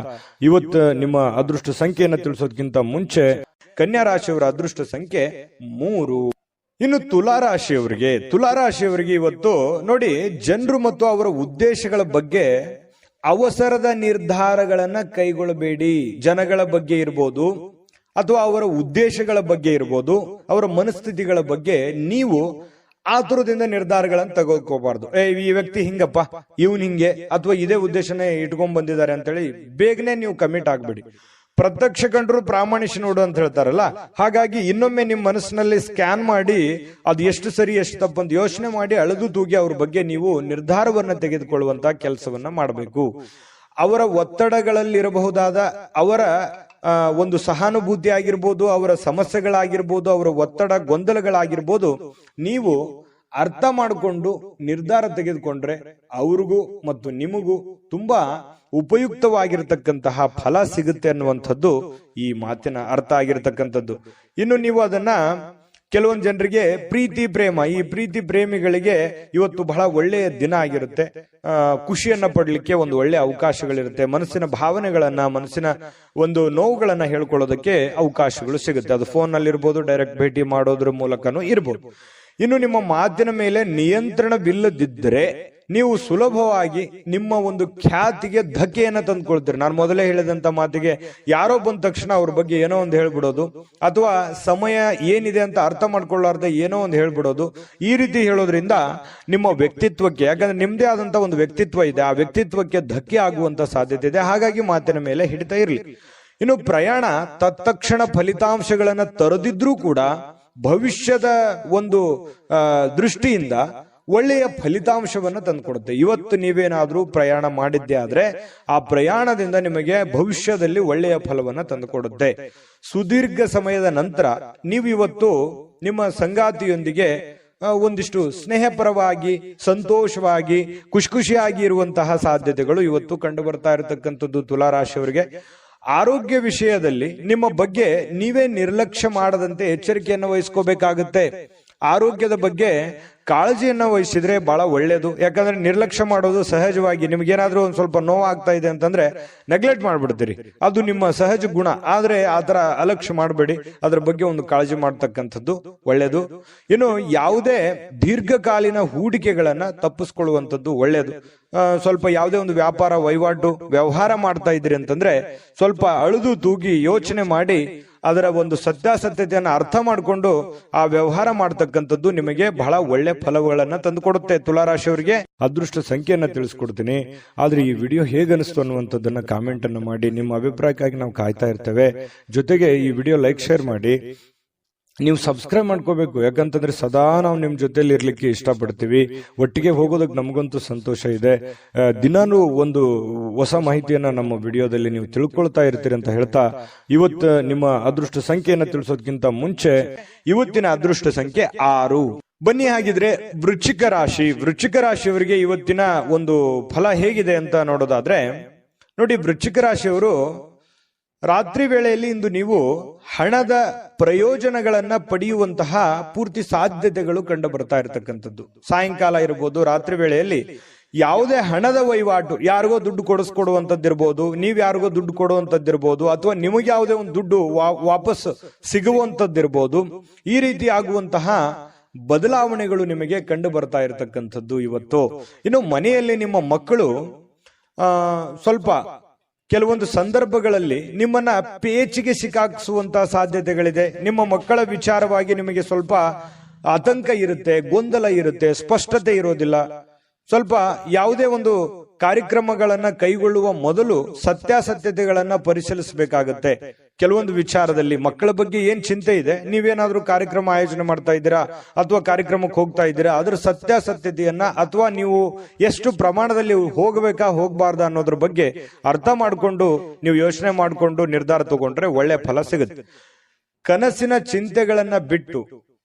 ಇವತ್ತು ನಿಮ್ಮ ಅದೃಷ್ಟ ಸಂಖ್ಯೆಯನ್ನ ತಿಳಿಸೋದಕ್ಕಿಂತ ಮುಂಚೆ ಕನ್ಯಾ ರಾಶಿಯವರ ಅದೃಷ್ಟ ಸಂಖ್ಯೆ 3. ಇನ್ನು ತುಲಾರಾಶಿಯವರಿಗೆ ಇವತ್ತು ನೋಡಿ, ಜನರು ಮತ್ತು ಅವರ ಉದ್ದೇಶಗಳ ಬಗ್ಗೆ ಅವಸರದ ನಿರ್ಧಾರಗಳನ್ನ ಕೈಗೊಳ್ಳಬೇಡಿ. ಜನಗಳ ಬಗ್ಗೆ ಇರ್ಬೋದು ಅಥವಾ ಅವರ ಉದ್ದೇಶಗಳ ಬಗ್ಗೆ ಇರ್ಬೋದು, ಅವರ ಮನಸ್ಥಿತಿಗಳ ಬಗ್ಗೆ ನೀವು ಆತುರದಿಂದ ನಿರ್ಧಾರಗಳನ್ನು ತಗೋಕೋಬಾರ್ದು. ಈ ವ್ಯಕ್ತಿ ಹಿಂಗಪ್ಪ, ಇವನ್ ಹಿಂಗೆ, ಅಥವಾ ಇದೇ ಉದ್ದೇಶನೇ ಇಟ್ಕೊಂಡ್ ಬಂದಿದ್ದಾರೆ ಅಂತೇಳಿ ಬೇಗನೆ ನೀವು ಕಮಿಟ್ ಆಗ್ಬೇಡಿ. ಪ್ರತ್ಯಕ್ಷ ಕಂಡ್ರು ಪ್ರಾಮಾಣಿಕ ನೋಡು ಅಂತ ಹೇಳ್ತಾರಲ್ಲ, ಹಾಗಾಗಿ ಇನ್ನೊಮ್ಮೆ ನಿಮ್ಮ ಮನಸ್ಸಿನಲ್ಲಿ ಸ್ಕ್ಯಾನ್ ಮಾಡಿ ಅದು ಎಷ್ಟು ಸರಿ ಎಷ್ಟು ತಪ್ಪಂತ ಯೋಚನೆ ಮಾಡಿ ಅಳೆದು ತೂಗಿ ಅವ್ರ ಬಗ್ಗೆ ನೀವು ನಿರ್ಧಾರವನ್ನ ತೆಗೆದುಕೊಳ್ಳುವಂತ ಕೆಲಸವನ್ನ ಮಾಡಬೇಕು. ಅವರ ಒತ್ತಡಗಳಲ್ಲಿರಬಹುದಾದ ಅವರ ಒಂದು ಸಹಾನುಭೂತಿ ಆಗಿರ್ಬೋದು, ಅವರ ಸಮಸ್ಯೆಗಳಾಗಿರ್ಬೋದು, ಅವರ ಒತ್ತಡ ಗೊಂದಲಗಳಾಗಿರ್ಬೋದು, ನೀವು ಅರ್ಥ ಮಾಡಿಕೊಂಡು ನಿರ್ಧಾರ ತೆಗೆದುಕೊಂಡ್ರೆ ಅವ್ರಿಗೂ ಮತ್ತು ನಿಮಗೂ ತುಂಬಾ ಉಪಯುಕ್ತವಾಗಿರ್ತಕ್ಕಂತಹ ಫಲ ಸಿಗುತ್ತೆ ಅನ್ನುವಂಥದ್ದು ಈ ಮಾತಿನ ಅರ್ಥ ಆಗಿರ್ತಕ್ಕಂಥದ್ದು. ಇನ್ನು ನೀವು ಅದನ್ನ ಕೆಲವೊಂದು ಜನರಿಗೆ ಈ ಪ್ರೀತಿ ಪ್ರೇಮಿಗಳಿಗೆ ಇವತ್ತು ಬಹಳ ಒಳ್ಳೆಯ ದಿನ ಆಗಿರುತ್ತೆ. ಖುಷಿಯನ್ನ ಪಡ್ಲಿಕ್ಕೆ ಒಂದು ಒಳ್ಳೆಯ ಅವಕಾಶಗಳಿರುತ್ತೆ. ಮನಸ್ಸಿನ ಭಾವನೆಗಳನ್ನ, ಮನಸ್ಸಿನ ಒಂದು ನೋವುಗಳನ್ನ ಹೇಳ್ಕೊಳ್ಳೋದಕ್ಕೆ ಅವಕಾಶಗಳು ಸಿಗುತ್ತೆ. ಅದು ಫೋನ್ ನಲ್ಲಿ ಇರ್ಬೋದು, ಡೈರೆಕ್ಟ್ ಭೇಟಿ ಮಾಡೋದ್ರ ಮೂಲಕನೂ ಇರ್ಬೋದು. ಇನ್ನು ನಿಮ್ಮ ಮಾತಿನ ಮೇಲೆ ನಿಯಂತ್ರಣವಿಲ್ಲದಿದ್ದರೆ ನೀವು ಸುಲಭವಾಗಿ ನಿಮ್ಮ ಒಂದು ಖ್ಯಾತಿಗೆ ಧಕ್ಕೆಯನ್ನ ತಂದ್ಕೊಳ್ತೀರಿ. ನಾನು ಮೊದಲೇ ಹೇಳಿದಂತ ಮಾತಿಗೆ ಯಾರೋ ಬಂದ ತಕ್ಷಣ ಅವ್ರ ಬಗ್ಗೆ ಏನೋ ಒಂದು ಹೇಳ್ಬಿಡೋದು, ಅಥವಾ ಸಮಯ ಏನಿದೆ ಅಂತ ಅರ್ಥ ಮಾಡ್ಕೊಳ್ಳಾರ್ದೆ ಏನೋ ಒಂದು ಹೇಳ್ಬಿಡೋದು. ಈ ರೀತಿ ಹೇಳೋದ್ರಿಂದ ನಿಮ್ಮ ವ್ಯಕ್ತಿತ್ವಕ್ಕೆ, ಯಾಕಂದ್ರೆ ನಿಮ್ದೇ ಆದಂತ ಒಂದು ವ್ಯಕ್ತಿತ್ವ ಇದೆ, ಆ ವ್ಯಕ್ತಿತ್ವಕ್ಕೆ ಧಕ್ಕೆ ಆಗುವಂತ ಸಾಧ್ಯತೆ ಇದೆ. ಹಾಗಾಗಿ ಮಾತಿನ ಮೇಲೆ ಹಿಡಿತಾ ಇರ್ಲಿ. ಇನ್ನು ಪ್ರಯಾಣ ತತ್ಕ್ಷಣ ಫಲಿತಾಂಶಗಳನ್ನ ತರದಿದ್ರೂ ಕೂಡ ಭವಿಷ್ಯದ ಒಂದು ದೃಷ್ಟಿಯಿಂದ ಒಳ್ಳೆಯ ಫಲಿತಾಂಶವನ್ನ ತಂದುಕೊಡುತ್ತೆ. ಇವತ್ತು ನೀವೇನಾದ್ರೂ ಪ್ರಯಾಣ ಮಾಡಿದ್ದೆ ಆದ್ರೆ ಆ ಪ್ರಯಾಣದಿಂದ ನಿಮಗೆ ಭವಿಷ್ಯದಲ್ಲಿ ಒಳ್ಳೆಯ ಫಲವನ್ನ ತಂದುಕೊಡುತ್ತೆ. ಸುದೀರ್ಘ ಸಮಯದ ನಂತರ ನೀವು ಇವತ್ತು ನಿಮ್ಮ ಸಂಗಾತಿಯೊಂದಿಗೆ ಒಂದಿಷ್ಟು ಸ್ನೇಹಪರವಾಗಿ, ಸಂತೋಷವಾಗಿ, ಖುಷಿಯಾಗಿ ಇರುವಂತಹ ಸಾಧ್ಯತೆಗಳು ಇವತ್ತು ಕಂಡು ಬರ್ತಾ ಇರತಕ್ಕಂಥದ್ದು ತುಲಾರಾಶಿಯವರಿಗೆ. ಆರೋಗ್ಯ ವಿಷಯದಲ್ಲಿ ನಿಮ್ಮ ಬಗ್ಗೆ ನೀವೇ ನಿರ್ಲಕ್ಷ್ಯ ಮಾಡದಂತೆ ಎಚ್ಚರಿಕೆಯನ್ನು ವಹಿಸ್ಕೋಬೇಕಾಗುತ್ತೆ. ಆರೋಗ್ಯದ ಬಗ್ಗೆ ಕಾಳಜಿಯನ್ನ ವಹಿಸಿದ್ರೆ ಬಹಳ ಒಳ್ಳೇದು. ಯಾಕಂದ್ರೆ ನಿರ್ಲಕ್ಷ್ಯ ಮಾಡೋದು ಸಹಜವಾಗಿ, ನಿಮ್ಗೇನಾದ್ರೂ ಒಂದ್ ಸ್ವಲ್ಪ ನೋವಾಗ್ತಾ ಇದೆ ಅಂತಂದ್ರೆ ನೆಗ್ಲೆಕ್ಟ್ ಮಾಡ್ಬಿಡ್ತೀರಿ, ಅದು ನಿಮ್ಮ ಸಹಜ ಗುಣ. ಆದ್ರೆ ಆತರ ಅಲಕ್ಷ್ಯ ಮಾಡಬೇಡಿ, ಅದ್ರ ಬಗ್ಗೆ ಒಂದು ಕಾಳಜಿ ಮಾಡ್ತಕ್ಕಂಥದ್ದು ಒಳ್ಳೇದು. ಇನ್ನು ಯಾವುದೇ ದೀರ್ಘಕಾಲೀನ ಹೂಡಿಕೆಗಳನ್ನ ತಪ್ಪಿಸ್ಕೊಳ್ಳುವಂಥದ್ದು ಒಳ್ಳೇದು. ಸ್ವಲ್ಪ ಯಾವುದೇ ಒಂದು ವ್ಯಾಪಾರ ವಹಿವಾಟು ವ್ಯವಹಾರ ಮಾಡ್ತಾ ಇದ್ರಿ ಅಂತಂದ್ರೆ ಸ್ವಲ್ಪ ಅಳುದು ತೂಗಿ ಯೋಚನೆ ಮಾಡಿ ಅದರ ಒಂದು ಸತ್ಯಾಸತ್ಯತೆಯನ್ನು ಅರ್ಥ ಮಾಡಿಕೊಂಡು ಆ ವ್ಯವಹಾರ ಮಾಡ್ತಕ್ಕಂಥದ್ದು ನಿಮಗೆ ಬಹಳ ಒಳ್ಳೆ ಫಲಗಳನ್ನ ತಂದುಕೊಡುತ್ತೆ. ತುಲಾರಾಶಿಯವರಿಗೆ ಅದೃಷ್ಟ ಸಂಖ್ಯೆಯನ್ನ ತಿಳಿಸ್ಕೊಡ್ತೀನಿ. ಆದ್ರೆ ಈ ವಿಡಿಯೋ ಹೇಗನಿಸ್ತು ಅನ್ನುವಂಥದ್ದನ್ನ ಕಾಮೆಂಟ್ ಅನ್ನು ಮಾಡಿ. ನಿಮ್ಮ ಅಭಿಪ್ರಾಯಕ್ಕಾಗಿ ನಾವು ಕಾಯ್ತಾ ಇರ್ತೇವೆ. ಜೊತೆಗೆ ಈ ವಿಡಿಯೋ ಲೈಕ್ ಶೇರ್ ಮಾಡಿ. ನೀವು ಸಬ್ಸ್ಕ್ರೈಬ್ ಮಾಡ್ಕೋಬೇಕು, ಯಾಕಂತಂದ್ರೆ ಸದಾ ನಾವು ನಿಮ್ ಜೊತೆಲಿ ಇರ್ಲಿಕ್ಕೆ ಇಷ್ಟಪಡ್ತೀವಿ. ಒಟ್ಟಿಗೆ ಹೋಗೋದಕ್ಕೆ ನಮಗಂತೂ ಸಂತೋಷ ಇದೆ. ದಿನಾನು ಒಂದು ಹೊಸ ಮಾಹಿತಿಯನ್ನ ನಮ್ಮ ವಿಡಿಯೋದಲ್ಲಿ ನೀವು ತಿಳ್ಕೊಳ್ತಾ ಇರ್ತೀರಿ ಅಂತ ಹೇಳ್ತಾ, ಇವತ್ತು ನಿಮ್ಮ ಅದೃಷ್ಟ ಸಂಖ್ಯೆಯನ್ನ ತಿಳಿಸೋದಕ್ಕಿಂತ ಮುಂಚೆ ಇವತ್ತಿನ ಅದೃಷ್ಟ ಸಂಖ್ಯೆ 6. ಬನ್ನಿ ಹಾಗಿದ್ರೆ ವೃಶ್ಚಿಕ ರಾಶಿ. ವೃಶ್ಚಿಕ ರಾಶಿಯವರಿಗೆ ಇವತ್ತಿನ ಒಂದು ಫಲ ಹೇಗಿದೆ ಅಂತ ನೋಡೋದಾದ್ರೆ ನೋಡಿ, ವೃಶ್ಚಿಕ ರಾಶಿಯವರು ರಾತ್ರಿ ವೇಳೆಯಲ್ಲಿ ಇಂದು ನೀವು ಹಣದ ಪ್ರಯೋಜನಗಳನ್ನ ಪಡೆಯುವಂತಹ ಪೂರ್ತಿ ಸಾಧ್ಯತೆಗಳು ಕಂಡು ಬರ್ತಾ ಇರತಕ್ಕಂಥದ್ದು. ಸಾಯಂಕಾಲ ಇರಬಹುದು, ರಾತ್ರಿ ವೇಳೆಯಲ್ಲಿ ಯಾವುದೇ ಹಣದ ವಹಿವಾಟು, ಯಾರಿಗೋ ದುಡ್ಡು ಕೊಡಿಸ್ಕೊಡುವಂತದ್ದಿರ್ಬೋದು, ನೀವ್ ಯಾರಿಗೋ ದುಡ್ಡು ಕೊಡುವಂತದ್ದಿರ್ಬೋದು, ಅಥವಾ ನಿಮಗೆ ಯಾವುದೇ ಒಂದು ದುಡ್ಡು ವಾಪಸ್ ಸಿಗುವಂತದ್ದಿರ್ಬೋದು. ಈ ರೀತಿ ಆಗುವಂತಹ ಬದಲಾವಣೆಗಳು ನಿಮಗೆ ಕಂಡು ಬರ್ತಾ ಇರತಕ್ಕಂಥದ್ದು ಇವತ್ತು. ಇನ್ನು ಮನೆಯಲ್ಲಿ ನಿಮ್ಮ ಮಕ್ಕಳು ಸ್ವಲ್ಪ ಕೆಲವೊಂದು ಸಂದರ್ಭಗಳಲ್ಲಿ ನಿಮ್ಮನ್ನ ಪೇಚಿಗೆ ಸಿಕ್ಕಾಕಿಸುವಂತಹ ಸಾಧ್ಯತೆಗಳಿದೆ. ನಿಮ್ಮ ಮಕ್ಕಳ ವಿಚಾರವಾಗಿ ನಿಮಗೆ ಸ್ವಲ್ಪ ಆತಂಕ ಇರುತ್ತೆ, ಗೊಂದಲ ಇರುತ್ತೆ, ಸ್ಪಷ್ಟತೆ ಇರೋದಿಲ್ಲ. ಸ್ವಲ್ಪ ಯಾವುದೇ ಒಂದು ಕಾರ್ಯಕ್ರಮಗಳನ್ನ ಕೈಗೊಳ್ಳುವ ಮೊದಲು ಸತ್ಯಾಸತ್ಯತೆಗಳನ್ನ ಪರಿಶೀಲಿಸಬೇಕಾಗತ್ತೆ. ಕೆಲವೊಂದು ವಿಚಾರದಲ್ಲಿ ಮಕ್ಕಳ ಬಗ್ಗೆ ಏನ್ ಚಿಂತೆ ಇದೆ, ನೀವೇನಾದ್ರೂ ಕಾರ್ಯಕ್ರಮ ಆಯೋಜನೆ ಮಾಡ್ತಾ ಇದ್ದೀರಾ ಅಥವಾ ಕಾರ್ಯಕ್ರಮಕ್ಕೆ ಹೋಗ್ತಾ ಇದ್ದೀರಾ, ಅದ್ರ ಸತ್ಯಾಸತ್ಯತೆಯನ್ನ ಅಥವಾ ನೀವು ಎಷ್ಟು ಪ್ರಮಾಣದಲ್ಲಿ ಹೋಗಬೇಕಾ ಹೋಗಬಾರ್ದಾ ಅನ್ನೋದ್ರ ಬಗ್ಗೆ ಅರ್ಥ ಮಾಡಿಕೊಂಡು ನೀವು ಯೋಚನೆ ಮಾಡಿಕೊಂಡು ನಿರ್ಧಾರ ತಗೊಂಡ್ರೆ ಒಳ್ಳೆ ಫಲ ಸಿಗುತ್ತೆ. ಕನಸಿನ ಚಿಂತೆಗಳನ್ನ ಬಿಟ್ಟು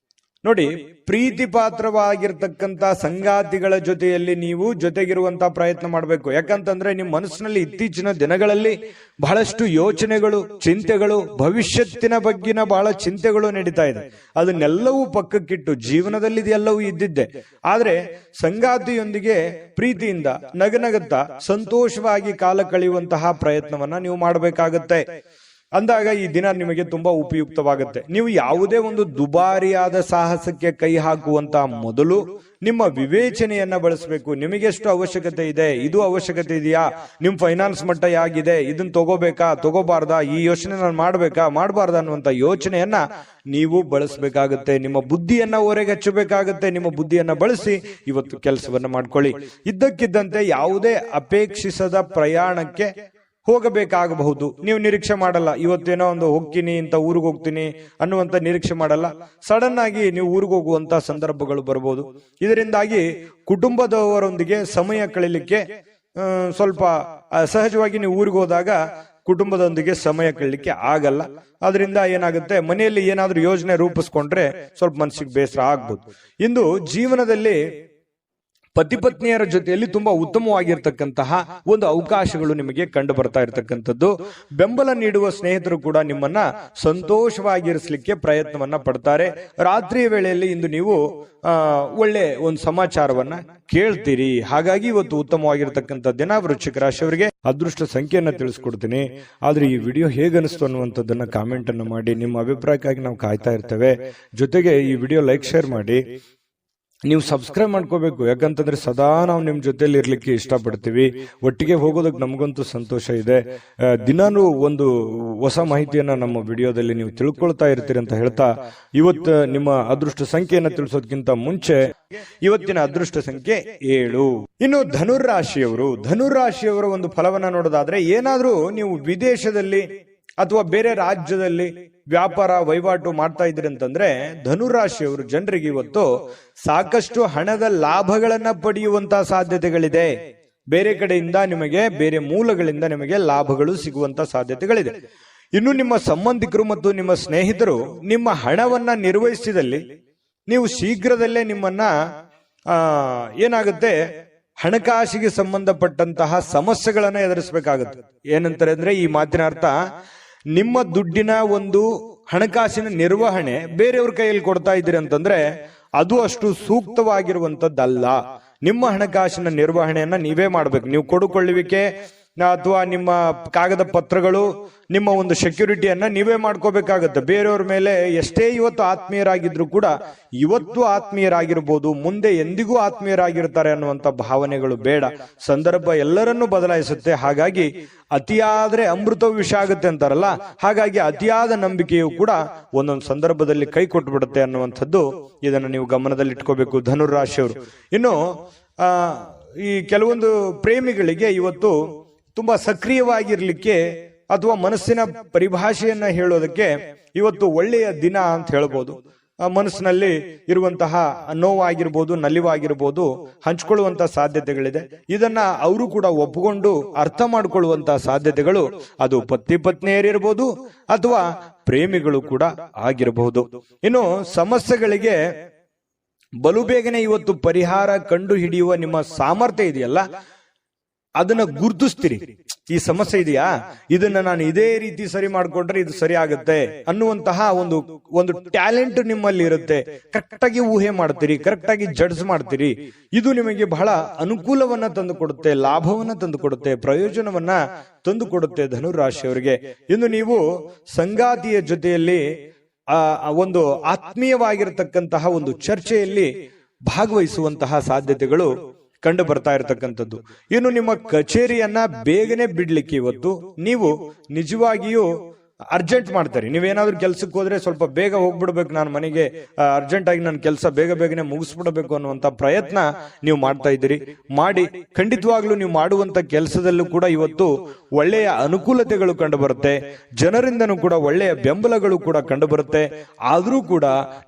ನೋಡಿ, ಪ್ರೀತಿ ಪಾತ್ರವಾಗಿರ್ತಕ್ಕಂಥ ಸಂಗಾತಿಗಳ ಜೊತೆಯಲ್ಲಿ ನೀವು ಜೊತೆಗಿರುವಂತಹ ಪ್ರಯತ್ನ ಮಾಡಬೇಕು. ಯಾಕಂತಂದ್ರೆ ನಿಮ್ಮ ಮನಸ್ಸಿನಲ್ಲಿ ಇತ್ತೀಚಿನ ದಿನಗಳಲ್ಲಿ ಬಹಳಷ್ಟು ಯೋಚನೆಗಳು, ಚಿಂತೆಗಳು, ಭವಿಷ್ಯತ್ತಿನ ಬಗ್ಗಿನ ಬಹಳ ಚಿಂತೆಗಳು ನಡೀತಾ ಇದೆ. ಅದನ್ನೆಲ್ಲವೂ ಪಕ್ಕಕ್ಕಿಟ್ಟು ಜೀವನದಲ್ಲಿ ಇದೆಲ್ಲವೂ ಇದ್ದಿದ್ದೆ, ಆದ್ರೆ ಸಂಗಾತಿಯೊಂದಿಗೆ ಪ್ರೀತಿಯಿಂದ ನಗನಗುತ್ತಾ ಸಂತೋಷವಾಗಿ ಕಾಲ ಕಳೆಯುವಂತಹ ಪ್ರಯತ್ನವನ್ನ ನೀವು ಮಾಡಬೇಕಾಗತ್ತೆ. ಅಂದಾಗ ಈ ದಿನ ನಿಮಗೆ ತುಂಬಾ ಉಪಯುಕ್ತವಾಗುತ್ತೆ. ನೀವು ಯಾವುದೇ ಒಂದು ದುಬಾರಿಯಾದ ಸಾಹಸಕ್ಕೆ ಕೈ ಹಾಕುವಂತ ಮೊದಲು ನಿಮ್ಮ ವಿವೇಚನೆಯನ್ನ ಬಳಸಬೇಕು. ನಿಮಗೆಷ್ಟು ಅವಶ್ಯಕತೆ ಇದೆ, ಇದು ಅವಶ್ಯಕತೆ ಇದೆಯಾ, ನಿಮ್ ಫೈನಾನ್ಸ್ ಮಟ್ಟ ಹೇಗಿದೆ, ಇದನ್ನ ತಗೋಬೇಕಾ ತಗೋಬಾರ್ದಾ, ಈ ಯೋಚನೆ ನಾನು ಮಾಡ್ಬೇಕಾ ಮಾಡಬಾರ್ದಾ ಅನ್ನುವಂತ ಯೋಚನೆಯನ್ನ ನೀವು ಬಳಸಬೇಕಾಗುತ್ತೆ. ನಿಮ್ಮ ಬುದ್ಧಿಯನ್ನ ಹೊರಗೆ ಹಚ್ಚಬೇಕಾಗುತ್ತೆ. ನಿಮ್ಮ ಬುದ್ಧಿಯನ್ನ ಬಳಸಿ ಇವತ್ತು ಕೆಲಸವನ್ನ ಮಾಡ್ಕೊಳ್ಳಿ. ಇದ್ದಕ್ಕಿದ್ದಂತೆ ಯಾವುದೇ ಅಪೇಕ್ಷಿಸದ ಪ್ರಯಾಣಕ್ಕೆ ಹೋಗಬೇಕಾಗಬಹುದು. ನೀವು ನಿರೀಕ್ಷೆ ಮಾಡಲ್ಲ, ಇವತ್ತೇನೋ ಒಂದು ಹೋಗ್ತೀನಿ ಅಂತ ಊರಿಗೆ ಹೋಗ್ತೀನಿ ಅನ್ನುವಂತ ನಿರೀಕ್ಷೆ ಮಾಡಲ್ಲ. ಸಡನ್ ಆಗಿ ನೀವು ಊರಿಗೆ ಹೋಗುವಂತ ಸಂದರ್ಭಗಳು ಬರಬಹುದು. ಇದರಿಂದಾಗಿ ಕುಟುಂಬದವರೊಂದಿಗೆ ಸಮಯ ಕಳೀಲಿಕ್ಕೆ ಸ್ವಲ್ಪ ಸಹಜವಾಗಿ ನೀವು ಊರಿಗೆ ಹೋದಾಗ ಕುಟುಂಬದೊಂದಿಗೆ ಸಮಯ ಕಳೀಲಿಕ್ಕೆ ಆಗಲ್ಲ. ಅದರಿಂದ ಏನಾಗುತ್ತೆ, ಮನೆಯಲ್ಲಿ ಏನಾದ್ರೂ ಯೋಜನೆ ರೂಪಿಸ್ಕೊಂಡ್ರೆ ಸ್ವಲ್ಪ ಮನಸ್ಸಿಗೆ ಬೇಸರ ಆಗ್ಬೋದು. ಇಂದು ಜೀವನದಲ್ಲಿ ಪತಿ ಪತ್ನಿಯರ ಜೊತೆಯಲ್ಲಿ ತುಂಬಾ ಉತ್ತಮವಾಗಿರ್ತಕ್ಕಂತಹ ಒಂದು ಅವಕಾಶಗಳು ನಿಮಗೆ ಕಂಡು ಬರ್ತಾ ಇರತಕ್ಕಂಥದ್ದು. ಬೆಂಬಲ ನೀಡುವ ಸ್ನೇಹಿತರು ಕೂಡ ನಿಮ್ಮನ್ನ ಸಂತೋಷವಾಗಿರಿಸಲಿಕ್ಕೆ ಪ್ರಯತ್ನವನ್ನ ಪಡ್ತಾರೆ. ರಾತ್ರಿಯ ವೇಳೆಯಲ್ಲಿ ಇಂದು ನೀವು ಒಳ್ಳೆ ಒಂದು ಸಮಾಚಾರವನ್ನ ಕೇಳ್ತೀರಿ. ಹಾಗಾಗಿ ಇವತ್ತು ಉತ್ತಮವಾಗಿರ್ತಕ್ಕಂಥ ದಿನ. ವೃಶ್ಚಿಕ ರಾಶಿಯವರಿಗೆ ಅದೃಷ್ಟ ಸಂಖ್ಯೆಯನ್ನ ತಿಳಿಸ್ಕೊಡ್ತೀನಿ. ಆದ್ರೆ ಈ ವಿಡಿಯೋ ಹೇಗನಿಸ್ತು ಅನ್ನುವಂಥದ್ದನ್ನ ಕಾಮೆಂಟ್ ಅನ್ನು ಮಾಡಿ. ನಿಮ್ಮ ಅಭಿಪ್ರಾಯಕ್ಕಾಗಿ ನಾವು ಕಾಯ್ತಾ ಇರ್ತೇವೆ. ಜೊತೆಗೆ ಈ ವಿಡಿಯೋ ಲೈಕ್ ಶೇರ್ ಮಾಡಿ. ನೀವು ಸಬ್ಸ್ಕ್ರೈಬ್ ಮಾಡ್ಕೋಬೇಕು, ಯಾಕಂತಂದ್ರೆ ಸದಾ ನಾವು ನಿಮ್ ಜೊತೆಲಿ ಇರ್ಲಿಕ್ಕೆ ಇಷ್ಟಪಡ್ತೀವಿ. ಒಟ್ಟಿಗೆ ಹೋಗೋದಕ್ಕೆ ನಮಗಂತೂ ಸಂತೋಷ ಇದೆ. ದಿನಾನು ಒಂದು ಹೊಸ ಮಾಹಿತಿಯನ್ನ ನಮ್ಮ ವಿಡಿಯೋದಲ್ಲಿ ನೀವು ತಿಳ್ಕೊಳ್ತಾ ಇರ್ತೀರಿ ಅಂತ ಹೇಳ್ತಾ, ಇವತ್ತು ನಿಮ್ಮ ಅದೃಷ್ಟ ಸಂಖ್ಯೆಯನ್ನ ತಿಳಿಸೋದಕ್ಕಿಂತ ಮುಂಚೆ ಇವತ್ತಿನ ಅದೃಷ್ಟ ಸಂಖ್ಯೆ 7. ಇನ್ನು ಧನುರಾಶಿಯವರ ಒಂದು ಫಲವನ್ನ ನೋಡೋದಾದ್ರೆ, ಏನಾದ್ರೂ ನೀವು ವಿದೇಶದಲ್ಲಿ ಅಥವಾ ಬೇರೆ ರಾಜ್ಯದಲ್ಲಿ ವ್ಯಾಪಾರ ವಹಿವಾಟು ಮಾಡ್ತಾ ಇದ್ರಿ ಅಂತಂದ್ರೆ ಧನುರಾಶಿಯವರು ಜನರಿಗೆ ಇವತ್ತು ಸಾಕಷ್ಟು ಹಣದ ಲಾಭಗಳನ್ನ ಪಡೆಯುವಂತಹ ಸಾಧ್ಯತೆಗಳಿದೆ. ಬೇರೆ ಕಡೆಯಿಂದ ನಿಮಗೆ, ಬೇರೆ ಮೂಲಗಳಿಂದ ನಿಮಗೆ ಲಾಭಗಳು ಸಿಗುವಂತ ಸಾಧ್ಯತೆಗಳಿದೆ. ಇನ್ನು ನಿಮ್ಮ ಸಂಬಂಧಿಕರು ಮತ್ತು ನಿಮ್ಮ ಸ್ನೇಹಿತರು ನಿಮ್ಮ ಹಣವನ್ನ ನಿರ್ವಹಿಸಿದಲ್ಲಿ ನೀವು ಶೀಘ್ರದಲ್ಲೇ ನಿಮ್ಮನ್ನ ಏನಾಗುತ್ತೆ, ಹಣಕಾಸಿಗೆ ಸಂಬಂಧಪಟ್ಟಂತಹ ಸಮಸ್ಯೆಗಳನ್ನ ಎದುರಿಸಬೇಕಾಗುತ್ತೆ. ಏನಂತಾರೆ ಅಂದ್ರೆ, ಈ ಮಾತಿನ ಅರ್ಥ, ನಿಮ್ಮ ದುಡ್ಡಿನ ಒಂದು ಹಣಕಾಸಿನ ನಿರ್ವಹಣೆ ಬೇರೆಯವ್ರ ಕೈಯಲ್ಲಿ ಕೊಡ್ತಾ ಇದ್ದೀರಿ ಅಂತಂದ್ರೆ ಅದು ಅಷ್ಟು ಸೂಕ್ತವಾಗಿರುವಂತದ್ದಲ್ಲ. ನಿಮ್ಮ ಹಣಕಾಸಿನ ನಿರ್ವಹಣೆಯನ್ನ ನೀವೇ ಮಾಡ್ಬೇಕು. ನೀವು ಕೊಡುಕೊಳ್ಳುವಿಕೆ ಅಥವಾ ನಿಮ್ಮ ಕಾಗದ ಪತ್ರಗಳು, ನಿಮ್ಮ ಒಂದು ಸೆಕ್ಯೂರಿಟಿಯನ್ನ ನೀವೇ ಮಾಡ್ಕೋಬೇಕಾಗತ್ತೆ. ಬೇರೆಯವ್ರ ಮೇಲೆ ಎಷ್ಟೇ ಇವತ್ತು ಆತ್ಮೀಯರಾಗಿದ್ರು ಕೂಡ ಇವತ್ತು ಆತ್ಮೀಯರಾಗಿರ್ಬೋದು, ಮುಂದೆ ಎಂದಿಗೂ ಆತ್ಮೀಯರಾಗಿರ್ತಾರೆ ಅನ್ನುವಂತ ಭಾವನೆಗಳು ಬೇಡ. ಸಂದರ್ಭ ಎಲ್ಲರನ್ನೂ ಬದಲಾಯಿಸುತ್ತೆ. ಹಾಗಾಗಿ ಅತಿಯಾದ್ರೆ ಅಮೃತವು ವಿಷ ಆಗುತ್ತೆ ಅಂತಾರಲ್ಲ, ಹಾಗಾಗಿ ಅತಿಯಾದ ನಂಬಿಕೆಯು ಕೂಡ ಒಂದೊಂದು ಸಂದರ್ಭದಲ್ಲಿ ಕೈ ಕೊಟ್ಟುಬಿಡುತ್ತೆ ಅನ್ನುವಂಥದ್ದು, ಇದನ್ನು ನೀವು ಗಮನದಲ್ಲಿ ಇಟ್ಕೋಬೇಕು ಧನುರಾಶಿಯವರು. ಇನ್ನು ಈ ಕೆಲವೊಂದು ಪ್ರೇಮಿಗಳಿಗೆ ಇವತ್ತು ತುಂಬಾ ಸಕ್ರಿಯವಾಗಿರ್ಲಿಕ್ಕೆ ಅಥವಾ ಮನಸ್ಸಿನ ಪರಿಭಾಷೆಯನ್ನ ಹೇಳೋದಕ್ಕೆ ಇವತ್ತು ಒಳ್ಳೆಯ ದಿನ ಅಂತ ಹೇಳ್ಬೋದು. ಮನಸ್ಸಿನಲ್ಲಿ ಇರುವಂತಹ ನೋವಾಗಿರ್ಬೋದು, ನಲಿವಾಗಿರ್ಬೋದು ಹಂಚಿಕೊಳ್ಳುವಂತಹ ಸಾಧ್ಯತೆಗಳಿದೆ. ಇದನ್ನ ಅವರು ಕೂಡ ಒಪ್ಪಿಕೊಂಡು ಅರ್ಥ ಮಾಡಿಕೊಳ್ಳುವಂತಹ ಸಾಧ್ಯತೆಗಳು, ಅದು ಪತಿ ಪತ್ನಿಯರಿರ್ಬೋದು ಅಥವಾ ಪ್ರೇಮಿಗಳು ಕೂಡ ಆಗಿರಬಹುದು. ಇನ್ನು ಸಮಸ್ಯೆಗಳಿಗೆ ಬಲು ಬೇಗನೆ ಇವತ್ತು ಪರಿಹಾರ ಕಂಡು ಹಿಡಿಯುವ ನಿಮ್ಮ ಸಾಮರ್ಥ್ಯ ಇದೆಯಲ್ಲ, ಅದನ್ನ ಗುರುತಿಸ್ತೀರಿ. ಈ ಸಮಸ್ಯೆ ಇದೆಯಾ, ಇದನ್ನ ನಾನು ಇದೇ ರೀತಿ ಸರಿ ಮಾಡ್ಕೊಂಡ್ರೆ ಇದು ಸರಿ ಆಗುತ್ತೆ ಅನ್ನುವಂತಹ ಒಂದು ಟ್ಯಾಲೆಂಟ್ ನಿಮ್ಮಲ್ಲಿ ಇರುತ್ತೆ. ಕರೆಕ್ಟ್ ಆಗಿ ಊಹೆ ಮಾಡ್ತೀರಿ, ಕರೆಕ್ಟ್ ಆಗಿ ಜಡ್ಜ್ ಮಾಡ್ತೀರಿ. ಇದು ನಿಮಗೆ ಬಹಳ ಅನುಕೂಲವನ್ನ ತಂದು ಕೊಡುತ್ತೆ, ಲಾಭವನ್ನ ತಂದು ಕೊಡುತ್ತೆ, ಪ್ರಯೋಜನವನ್ನ ತಂದು ಕೊಡುತ್ತೆ ಧನುರಾಶಿಯವರಿಗೆ. ಇನ್ನು ನೀವು ಸಂಗಾತಿಯ ಜೊತೆಯಲ್ಲಿ ಒಂದು ಆತ್ಮೀಯವಾಗಿರತಕ್ಕಂತಹ ಒಂದು ಚರ್ಚೆಯಲ್ಲಿ ಭಾಗವಹಿಸುವಂತಹ ಸಾಧ್ಯತೆಗಳು ಕಂಡು ಬರ್ತಾ ಇರತಕ್ಕಂಥದ್ದು. ಇನ್ನು ನಿಮ್ಮ ಕಚೇರಿಯನ್ನ ಬೇಗನೆ ಬಿಡ್ಲಿಕ್ಕೆ ಇವತ್ತು ನೀವು ನಿಜವಾಗಿಯೂ ಅರ್ಜೆಂಟ್ ಮಾಡ್ತಾರೆ. ನೀವೇನಾದ್ರೂ ಕೆಲ್ಸಕ್ಕೆ ಹೋದ್ರೆ ಸ್ವಲ್ಪ ಬೇಗ ಹೋಗ್ಬಿಡ್ಬೇಕು, ನಾನು ಮನೆಗೆ ಅರ್ಜೆಂಟ್ ಆಗಿ ನನ್ನ ಕೆಲಸ ಬೇಗನೆ ಮುಗಿಸ್ಬಿಡ್ಬೇಕು ಅನ್ನುವಂತ ಪ್ರಯತ್ನ ನೀವು ಮಾಡ್ತಾ ಇದ್ದೀರಿ. ಮಾಡಿ ಖಂಡಿತವಾಗ್ಲೂ ನೀವು ಮಾಡುವಂತ ಕೆಲಸದಲ್ಲೂ ಕೂಡ ಇವತ್ತು ಒಳ್ಳೆಯ ಅನುಕೂಲತೆಗಳು ಕಂಡು ಬರುತ್ತೆ. ಜನರಿಂದನೂ ಕೂಡ ಒಳ್ಳೆಯ ಬೆಂಬಲಗಳು ಕೂಡ ಕಂಡು ಬರುತ್ತೆ. ಆದ್ರೂ ಕೂಡ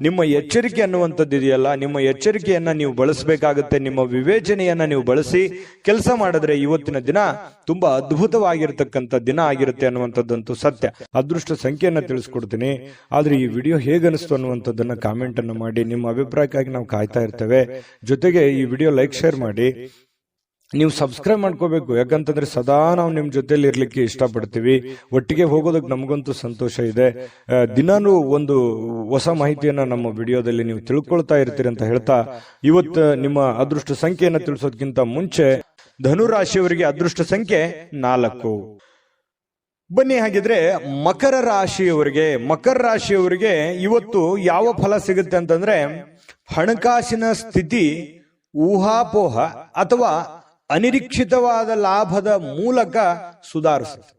ನಿಮ್ಮ ಎಚ್ಚರಿಕೆ ಅನ್ನುವಂಥದ್ದು ಇದೆಯಲ್ಲ, ನಿಮ್ಮ ಎಚ್ಚರಿಕೆಯನ್ನ ನೀವು ಬಳಸಬೇಕಾಗುತ್ತೆ. ನಿಮ್ಮ ವಿವೇಚನೆಯನ್ನ ನೀವು ಬಳಸಿ ಕೆಲಸ ಮಾಡಿದ್ರೆ ಇವತ್ತಿನ ದಿನ ತುಂಬಾ ಅದ್ಭುತವಾಗಿರ್ತಕ್ಕಂಥ ದಿನ ಆಗಿರುತ್ತೆ ಅನ್ನುವಂಥದ್ದಂತೂ ಸತ್ಯ. ಅದೃಷ್ಟ ಸಂಖ್ಯೆಯನ್ನ ತಿಳಿಸ್ಕೊಡ್ತೀನಿ. ಆದ್ರೆ ಈ ವಿಡಿಯೋ ಹೇಗನಿಸ್ತು ಅನ್ನುವಂಥದ್ದನ್ನ ಕಾಮೆಂಟ್ ಅನ್ನು ಮಾಡಿ. ನಿಮ್ಮ ಅಭಿಪ್ರಾಯಕ್ಕಾಗಿ ನಾವು ಕಾಯ್ತಾ ಇರ್ತೇವೆ. ಜೊತೆಗೆ ಈ ವಿಡಿಯೋ ಲೈಕ್ ಶೇರ್ ಮಾಡಿ. ನೀವು ಸಬ್ಸ್ಕ್ರೈಬ್ ಮಾಡ್ಕೋಬೇಕು, ಯಾಕಂತಂದ್ರೆ ಸದಾ ನಾವು ನಿಮ್ ಜೊತೆಲಿ ಇರ್ಲಿಕ್ಕೆ ಇಷ್ಟಪಡ್ತೀವಿ. ಒಟ್ಟಿಗೆ ಹೋಗೋದಕ್ಕೆ ನಮಗಂತೂ ಸಂತೋಷ ಇದೆ. ದಿನಾನು ಒಂದು ಹೊಸ ಮಾಹಿತಿಯನ್ನ ನಮ್ಮ ವಿಡಿಯೋದಲ್ಲಿ ನೀವು ತಿಳ್ಕೊಳ್ತಾ ಇರ್ತೀರಿ ಅಂತ ಹೇಳ್ತಾ, ಇವತ್ತು ನಿಮ್ಮ ಅದೃಷ್ಟ ಸಂಖ್ಯೆಯನ್ನ ತಿಳಿಸೋದಕ್ಕಿಂತ ಮುಂಚೆ ಧನುರಾಶಿಯವರಿಗೆ ಅದೃಷ್ಟ ಸಂಖ್ಯೆ 4. ಬನ್ನಿ ಹಾಗಿದ್ರೆ ಮಕರ ರಾಶಿಯವರಿಗೆ ಇವತ್ತು ಯಾವ ಫಲ ಸಿಗುತ್ತೆ ಅಂತಂದ್ರೆ, ಹಣಕಾಸಿನ ಸ್ಥಿತಿ ಊಹಾಪೋಹ ಅಥವಾ ಅನಿರೀಕ್ಷಿತವಾದ ಲಾಭದ ಮೂಲಕ ಸುಧಾರಿಸುತ್ತೆ.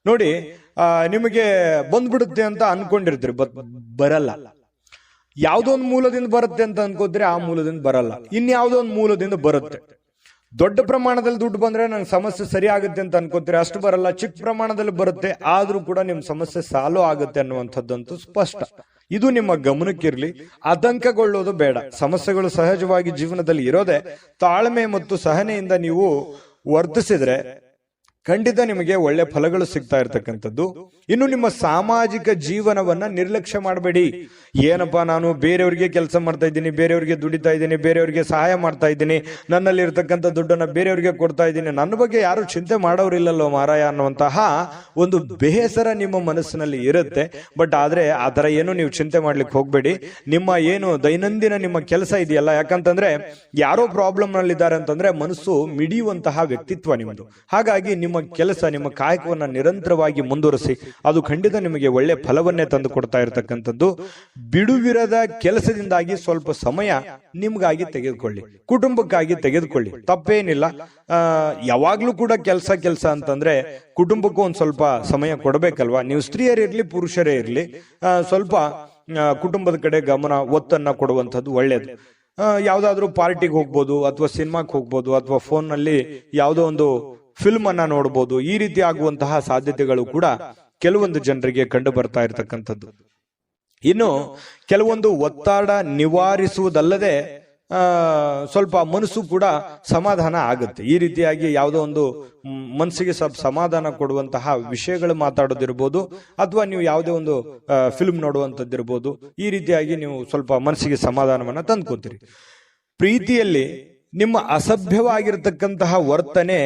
ನೋಡಿ, ನಿಮಗೆ ಬಂದ್ಬಿಡುತ್ತೆ ಅಂತ ಅನ್ಕೊಂಡಿರ್ತೀರಿ, ಬರಲ್ಲ. ಯಾವುದೋ ಒಂದು ಮೂಲದಿಂದ ಬರುತ್ತೆ ಅಂತ ಅನ್ಕೋದ್ರೆ ಆ ಮೂಲದಿಂದ ಬರಲ್ಲ, ಇನ್ಯಾವುದೋ ಒಂದು ಮೂಲದಿಂದ ಬರುತ್ತೆ. ದೊಡ್ಡ ಪ್ರಮಾಣದಲ್ಲಿ ದುಡ್ಡು ಬಂದ್ರೆ ನಂಗೆ ಸಮಸ್ಯೆ ಸರಿ ಆಗುತ್ತೆ ಅಂತ ಅನ್ಕೋತೀರಿ, ಅಷ್ಟು ಬರಲ್ಲ. ಚಿಕ್ಕ ಪ್ರಮಾಣದಲ್ಲಿ ಬರುತ್ತೆ, ಆದ್ರೂ ಕೂಡ ನಿಮ್ ಸಮಸ್ಯೆ ಸಾಲ್ವ್ ಆಗುತ್ತೆ ಅನ್ನುವಂಥದ್ದಂತೂ ಸ್ಪಷ್ಟ. ಇದು ನಿಮ್ಮ ಗಮನಕ್ಕಿರ್ಲಿ. ಆತಂಕಗೊಳ್ಳೋದು ಬೇಡ. ಸಮಸ್ಯೆಗಳು ಸಹಜವಾಗಿ ಜೀವನದಲ್ಲಿ ಇರೋದೆ. ತಾಳ್ಮೆ ಮತ್ತು ಸಹನೆಯಿಂದ ನೀವು ವರ್ತಿಸಿದ್ರೆ ಖಂಡಿತ ನಿಮಗೆ ಒಳ್ಳೆ ಫಲಗಳು ಸಿಗ್ತಾ ಇರ್ತಕ್ಕಂಥದ್ದು. ಇನ್ನು ನಿಮ್ಮ ಸಾಮಾಜಿಕ ಜೀವನವನ್ನ ನಿರ್ಲಕ್ಷ್ಯ ಮಾಡಬೇಡಿ. ಏನಪ್ಪಾ, ನಾನು ಬೇರೆಯವರಿಗೆ ಕೆಲಸ ಮಾಡ್ತಾ ಇದ್ದೀನಿ, ಬೇರೆಯವರಿಗೆ ದುಡಿತಾ ಇದ್ದೀನಿ, ಬೇರೆಯವರಿಗೆ ಸಹಾಯ ಮಾಡ್ತಾ ಇದ್ದೀನಿ, ನನ್ನಲ್ಲಿ ಇರ್ತಕ್ಕಂಥ ದುಡ್ಡನ್ನ ಬೇರೆಯವರಿಗೆ ಕೊಡ್ತಾ ಇದ್ದೀನಿ, ನನ್ನ ಬಗ್ಗೆ ಯಾರು ಚಿಂತೆ ಮಾಡೋರಿಲ್ಲಲ್ಲೋ ಮಾರಾಯ ಅನ್ನುವಂತಹ ಒಂದು ಬೇಸರ ನಿಮ್ಮ ಮನಸ್ಸಿನಲ್ಲಿ ಇರುತ್ತೆ. ಬಟ್ ಆದ್ರೆ ಆ ತರ ಏನು ನೀವು ಚಿಂತೆ ಮಾಡ್ಲಿಕ್ಕೆ ಹೋಗ್ಬೇಡಿ. ನಿಮ್ಮ ಏನು ದೈನಂದಿನ ನಿಮ್ಮ ಕೆಲಸ ಇದೆಯಲ್ಲ, ಯಾಕಂತಂದ್ರೆ ಯಾರೋ ಪ್ರಾಬ್ಲಮ್ ನಲ್ಲಿ ಇದ್ದಾರೆ ಅಂತಂದ್ರೆ ಮನಸ್ಸು ಮಿಡಿಯುವಂತಹ ವ್ಯಕ್ತಿತ್ವ ನಿಮ್ಮದು. ಹಾಗಾಗಿ ನಿಮ್ಮ ಕೆಲಸ, ನಿಮ್ಮ ಕಾಯಕವನ್ನ ನಿರಂತರವಾಗಿ ಮುಂದುವರಿಸಿ. ಅದು ಖಂಡಿತ ನಿಮಗೆ ಒಳ್ಳೆ ಫಲವನ್ನೇ ತಂದು ಕೊಡ್ತಾ ಇರತಕ್ಕಂಥದ್ದು. ಬಿಡುವಿರದ ಕೆಲಸದಿಂದಾಗಿ ಸ್ವಲ್ಪ ಸಮಯ ನಿಮ್ಗಾಗಿ ತೆಗೆದುಕೊಳ್ಳಿ, ಕುಟುಂಬಕ್ಕಾಗಿ ತೆಗೆದುಕೊಳ್ಳಿ, ತಪ್ಪೇನಿಲ್ಲ. ಯಾವಾಗ್ಲೂ ಕೂಡ ಕೆಲಸ ಅಂತಂದ್ರೆ ಕುಟುಂಬಕ್ಕೂ ಒಂದ್ ಸ್ವಲ್ಪ ಸಮಯ ಕೊಡಬೇಕಲ್ವಾ. ನೀವು ಸ್ತ್ರೀಯರಿರ್ಲಿ ಪುರುಷರೇ ಇರ್ಲಿ, ಸ್ವಲ್ಪ ಕುಟುಂಬದ ಕಡೆ ಗಮನ ಒತ್ತನ್ನ ಕೊಡುವಂಥದ್ದು ಒಳ್ಳೇದು. ಯಾವ್ದಾದ್ರು ಪಾರ್ಟಿಗೆ ಹೋಗ್ಬೋದು, ಅಥವಾ ಸಿನಿಮಾಕ್ಕೆ ಹೋಗ್ಬೋದು, ಅಥವಾ ಫೋನ್ ನಲ್ಲಿ ಯಾವುದೋ ಒಂದು ಫಿಲ್ಮ್ ಅನ್ನ ನೋಡ್ಬೋದು. ಈ ರೀತಿ ಆಗುವಂತಹ ಸಾಧ್ಯತೆಗಳು ಕೂಡ ಕೆಲವೊಂದು ಜನರಿಗೆ ಕಂಡು ಬರ್ತಾ ಇರತಕ್ಕಂಥದ್ದು. ಇನ್ನು ಕೆಲವೊಂದು ಒತ್ತಡ ನಿವಾರಿಸುವುದಲ್ಲದೆ ಸ್ವಲ್ಪ ಮನಸ್ಸು ಕೂಡ ಸಮಾಧಾನ ಆಗುತ್ತೆ. ಈ ರೀತಿಯಾಗಿ ಯಾವುದೋ ಒಂದು ಮನಸ್ಸಿಗೆ ಸ್ವಲ್ಪ ಸಮಾಧಾನ ಕೊಡುವಂತಹ ವಿಷಯಗಳು ಮಾತಾಡೋದಿರ್ಬೋದು, ಅಥವಾ ನೀವು ಯಾವುದೇ ಒಂದು ಫಿಲ್ಮ್ ನೋಡುವಂಥದ್ದಿರ್ಬೋದು. ಈ ರೀತಿಯಾಗಿ ನೀವು ಸ್ವಲ್ಪ ಮನಸ್ಸಿಗೆ ಸಮಾಧಾನವನ್ನ ತಂದ್ಕೋತೀರಿ. ಪ್ರೀತಿಯಲ್ಲಿ ನಿಮ್ಮ ಅಸಭ್ಯವಾಗಿರ್ತಕ್ಕಂತಹ ವರ್ತನೆ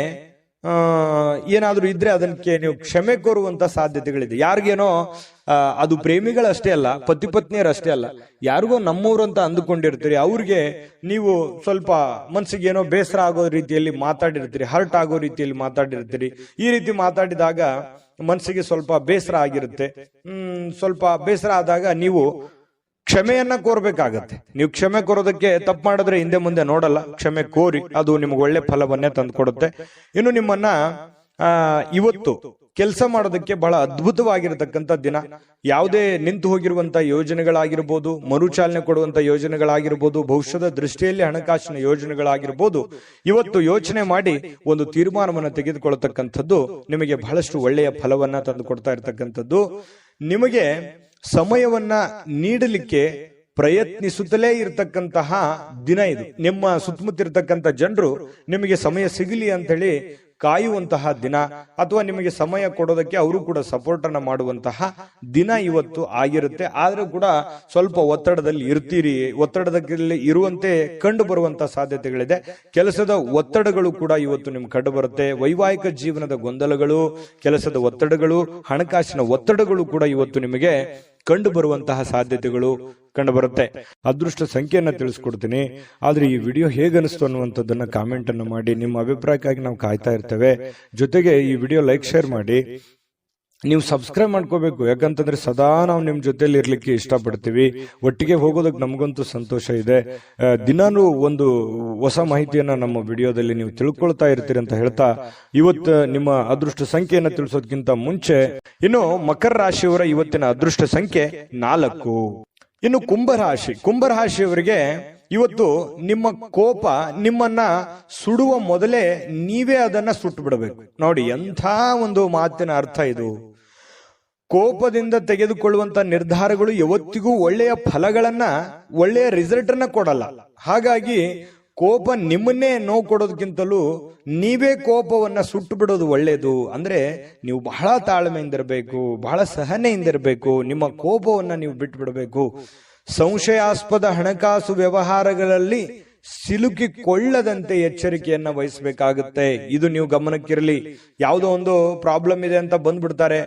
ಏನಾದ್ರೂ ಇದ್ರೆ ಅದಕ್ಕೆ ನೀವು ಕ್ಷಮೆ ಕೋರುವಂತ ಸಾಧ್ಯತೆಗಳಿದೆ. ಯಾರಿಗೇನೋ ಅದು ಪ್ರೇಮಿಗಳಷ್ಟೇ ಅಲ್ಲ, ಪತಿ ಪತ್ನಿಯರಷ್ಟೇ ಅಲ್ಲ, ಯಾರಿಗೋ ನಮ್ಮೂರು ಅಂತ ಅಂದುಕೊಂಡಿರ್ತೀರಿ, ಅವ್ರಿಗೆ ನೀವು ಸ್ವಲ್ಪ ಮನ್ಸಿಗೆ ಏನೋ ಬೇಸರ ಆಗೋ ರೀತಿಯಲ್ಲಿ ಮಾತಾಡಿರ್ತೀರಿ, ಹರ್ಟ್ ಆಗೋ ರೀತಿಯಲ್ಲಿ ಮಾತಾಡಿರ್ತೀರಿ. ಈ ರೀತಿ ಮಾತಾಡಿದಾಗ ಮನಸ್ಸಿಗೆ ಸ್ವಲ್ಪ ಬೇಸರ ಆಗಿರುತ್ತೆ. ಸ್ವಲ್ಪ ಬೇಸರ ಆದಾಗ ನೀವು ಕ್ಷಮೆಯನ್ನ ಕೋರ್ಬೇಕಾಗತ್ತೆ. ನೀವು ಕ್ಷಮೆ ಕೋರೋದಕ್ಕೆ ತಪ್ಪು ಮಾಡಿದ್ರೆ ಹಿಂದೆ ಮುಂದೆ ನೋಡಲ್ಲ, ಕ್ಷಮೆ ಕೋರಿ, ಅದು ನಿಮ್ಗೆ ಒಳ್ಳೆ ಫಲವನ್ನೇ ತಂದುಕೊಡುತ್ತೆ. ಇನ್ನು ನಿಮ್ಮನ್ನ ಇವತ್ತು ಕೆಲಸ ಮಾಡೋದಕ್ಕೆ ಬಹಳ ಅದ್ಭುತವಾಗಿರತಕ್ಕಂಥ ದಿನ. ಯಾವುದೇ ನಿಂತು ಹೋಗಿರುವಂತ ಯೋಜನೆಗಳಾಗಿರ್ಬೋದು, ಮರುಚಾಲನೆ ಕೊಡುವಂತ ಯೋಜನೆಗಳಾಗಿರ್ಬೋದು, ಭವಿಷ್ಯದ ದೃಷ್ಟಿಯಲ್ಲಿ ಹಣಕಾಸಿನ ಯೋಜನೆಗಳಾಗಿರ್ಬೋದು, ಇವತ್ತು ಯೋಚನೆ ಮಾಡಿ ಒಂದು ತೀರ್ಮಾನವನ್ನು ತೆಗೆದುಕೊಳ್ಳತಕ್ಕಂಥದ್ದು ನಿಮಗೆ ಬಹಳಷ್ಟು ಒಳ್ಳೆಯ ಫಲವನ್ನ ತಂದು ಕೊಡ್ತಾ ಇರತಕ್ಕಂಥದ್ದು. ನಿಮಗೆ ಸಮಯವನ್ನ ನೀಡಲಿಕ್ಕೆ ಪ್ರಯತ್ನಿಸುತ್ತಲೇ ಇರತಕ್ಕಂತಹ ದಿನ ಇದು. ನಿಮ್ಮ ಸುತ್ತಮುತ್ತ ಇರತಕ್ಕಂಥ ಜನರು ನಿಮಗೆ ಸಮಯ ಸಿಗಲಿ ಅಂತ ಹೇಳಿ ಕಾಯುವಂತಹ ದಿನ, ಅಥವಾ ನಿಮಗೆ ಸಮಯ ಕೊಡೋದಕ್ಕೆ ಅವರು ಕೂಡ ಸಪೋರ್ಟ್ ಅನ್ನ ಮಾಡುವಂತಹ ದಿನ ಇವತ್ತು ಆಗಿರುತ್ತೆ. ಆದ್ರೂ ಕೂಡ ಸ್ವಲ್ಪ ಒತ್ತಡದಲ್ಲಿ ಇರ್ತೀರಿ. ಒತ್ತಡದಲ್ಲಿ ಇರುವಂತೆ ಕಂಡು ಬರುವಂತಹ ಸಾಧ್ಯತೆಗಳಿದೆ. ಕೆಲಸದ ಒತ್ತಡಗಳು ಕೂಡ ಇವತ್ತು ನಿಮ್ಗೆ ಕಂಡು ಬರುತ್ತೆ. ವೈವಾಹಿಕ ಜೀವನದ ಗೊಂದಲಗಳು, ಕೆಲಸದ ಒತ್ತಡಗಳು, ಹಣಕಾಸಿನ ಒತ್ತಡಗಳು ಕೂಡ ಇವತ್ತು ನಿಮಗೆ ಕಂಡು ಬರುವಂತಹ ಸಾಧ್ಯತೆಗಳು ಕಂಡು ಬರುತ್ತೆ. ಅದೃಷ್ಟ ಸಂಖ್ಯೆಯನ್ನ ತಿಳಿಸ್ಕೊಡ್ತೀನಿ. ಆದ್ರೆ ಈ ವಿಡಿಯೋ ಹೇಗನಿಸ್ತು ಅನ್ನುವಂಥದ್ದನ್ನ ಕಾಮೆಂಟ್ ಅನ್ನು ಮಾಡಿ. ನಿಮ್ಮ ಅಭಿಪ್ರಾಯಕ್ಕಾಗಿ ನಾವು ಕಾಯ್ತಾ ಇರ್ತೇವೆ. ಜೊತೆಗೆ ಈ ವಿಡಿಯೋ ಲೈಕ್, ಶೇರ್ ಮಾಡಿ. ನೀವು ಸಬ್ಸ್ಕ್ರೈಬ್ ಮಾಡ್ಕೋಬೇಕು, ಯಾಕಂತಂದ್ರೆ ಸದಾ ನಾವು ನಿಮ್ ಜೊತೆಲಿ ಇರ್ಲಿಕ್ಕೆ ಇಷ್ಟಪಡ್ತೀವಿ. ಒಟ್ಟಿಗೆ ಹೋಗೋದಕ್ಕೆ ನಮಗಂತೂ ಸಂತೋಷ ಇದೆ. ದಿನಾನು ಒಂದು ಹೊಸ ಮಾಹಿತಿಯನ್ನ ನಮ್ಮ ವಿಡಿಯೋದಲ್ಲಿ ನೀವು ತಿಳ್ಕೊಳ್ತಾ ಇರ್ತೀರಿ ಅಂತ ಹೇಳ್ತಾ, ಇವತ್ತು ನಿಮ್ಮ ಅದೃಷ್ಟ ಸಂಖ್ಯೆಯನ್ನ ತಿಳಿಸೋದಕ್ಕಿಂತ ಮುಂಚೆ ಇನ್ನು ಮಕರ ರಾಶಿಯವರ ಇವತ್ತಿನ ಅದೃಷ್ಟ ಸಂಖ್ಯೆ 4. ಇನ್ನು ಕುಂಭರಾಶಿಯವರಿಗೆ ಇವತ್ತು ನಿಮ್ಮ ಕೋಪ ನಿಮ್ಮನ್ನ ಸುಡುವ ಮೊದಲೇ ನೀವೇ ಅದನ್ನ ಸುಟ್ಟು ಬಿಡಬೇಕು. ನೋಡಿ, ಎಂಥ ಒಂದು ಮಾತಿನ ಅರ್ಥ ಇದು. ಕೋಪದಿಂದ ತೆಗೆದುಕೊಳ್ಳುವಂತ ನಿರ್ಧಾರಗಳು ಯಾವತ್ತಿಗೂ ಒಳ್ಳೆಯ ಫಲಗಳನ್ನ, ಒಳ್ಳೆಯ ರಿಸಲ್ಟ್ ಅನ್ನ ಕೊಡಲ್ಲ. ಹಾಗಾಗಿ ಕೋಪ ನಿಮ್ಮನ್ನೇ ನೋವು ಕೊಡೋದಕ್ಕಿಂತಲೂ ನೀವೇ ಕೋಪವನ್ನ ಸುಟ್ಟು ಬಿಡೋದು ಒಳ್ಳೇದು. ಅಂದ್ರೆ ನೀವು ಬಹಳ ತಾಳ್ಮೆಯಿಂದಿರಬೇಕು, ಬಹಳ ಸಹನೆಯಿಂದಿರಬೇಕು. ನಿಮ್ಮ ಕೋಪವನ್ನ ನೀವು ಬಿಟ್ಟು ಬಿಡಬೇಕು. ಸಂಶಯಾಸ್ಪದ ಹಣಕಾಸು ವ್ಯವಹಾರಗಳಲ್ಲಿ ಸಿಲುಕಿಕೊಳ್ಳದಂತೆ ಎಚ್ಚರಿಕೆಯನ್ನ ವಹಿಸಬೇಕಾಗುತ್ತೆ. ಇದು ನೀವು ಗಮನಕ್ಕಿರಲಿ. ಯಾವುದೋ ಒಂದು ಪ್ರಾಬ್ಲಮ್ ಇದೆ ಅಂತ ಬಂದ್ಬಿಡ್ತಾರೆ.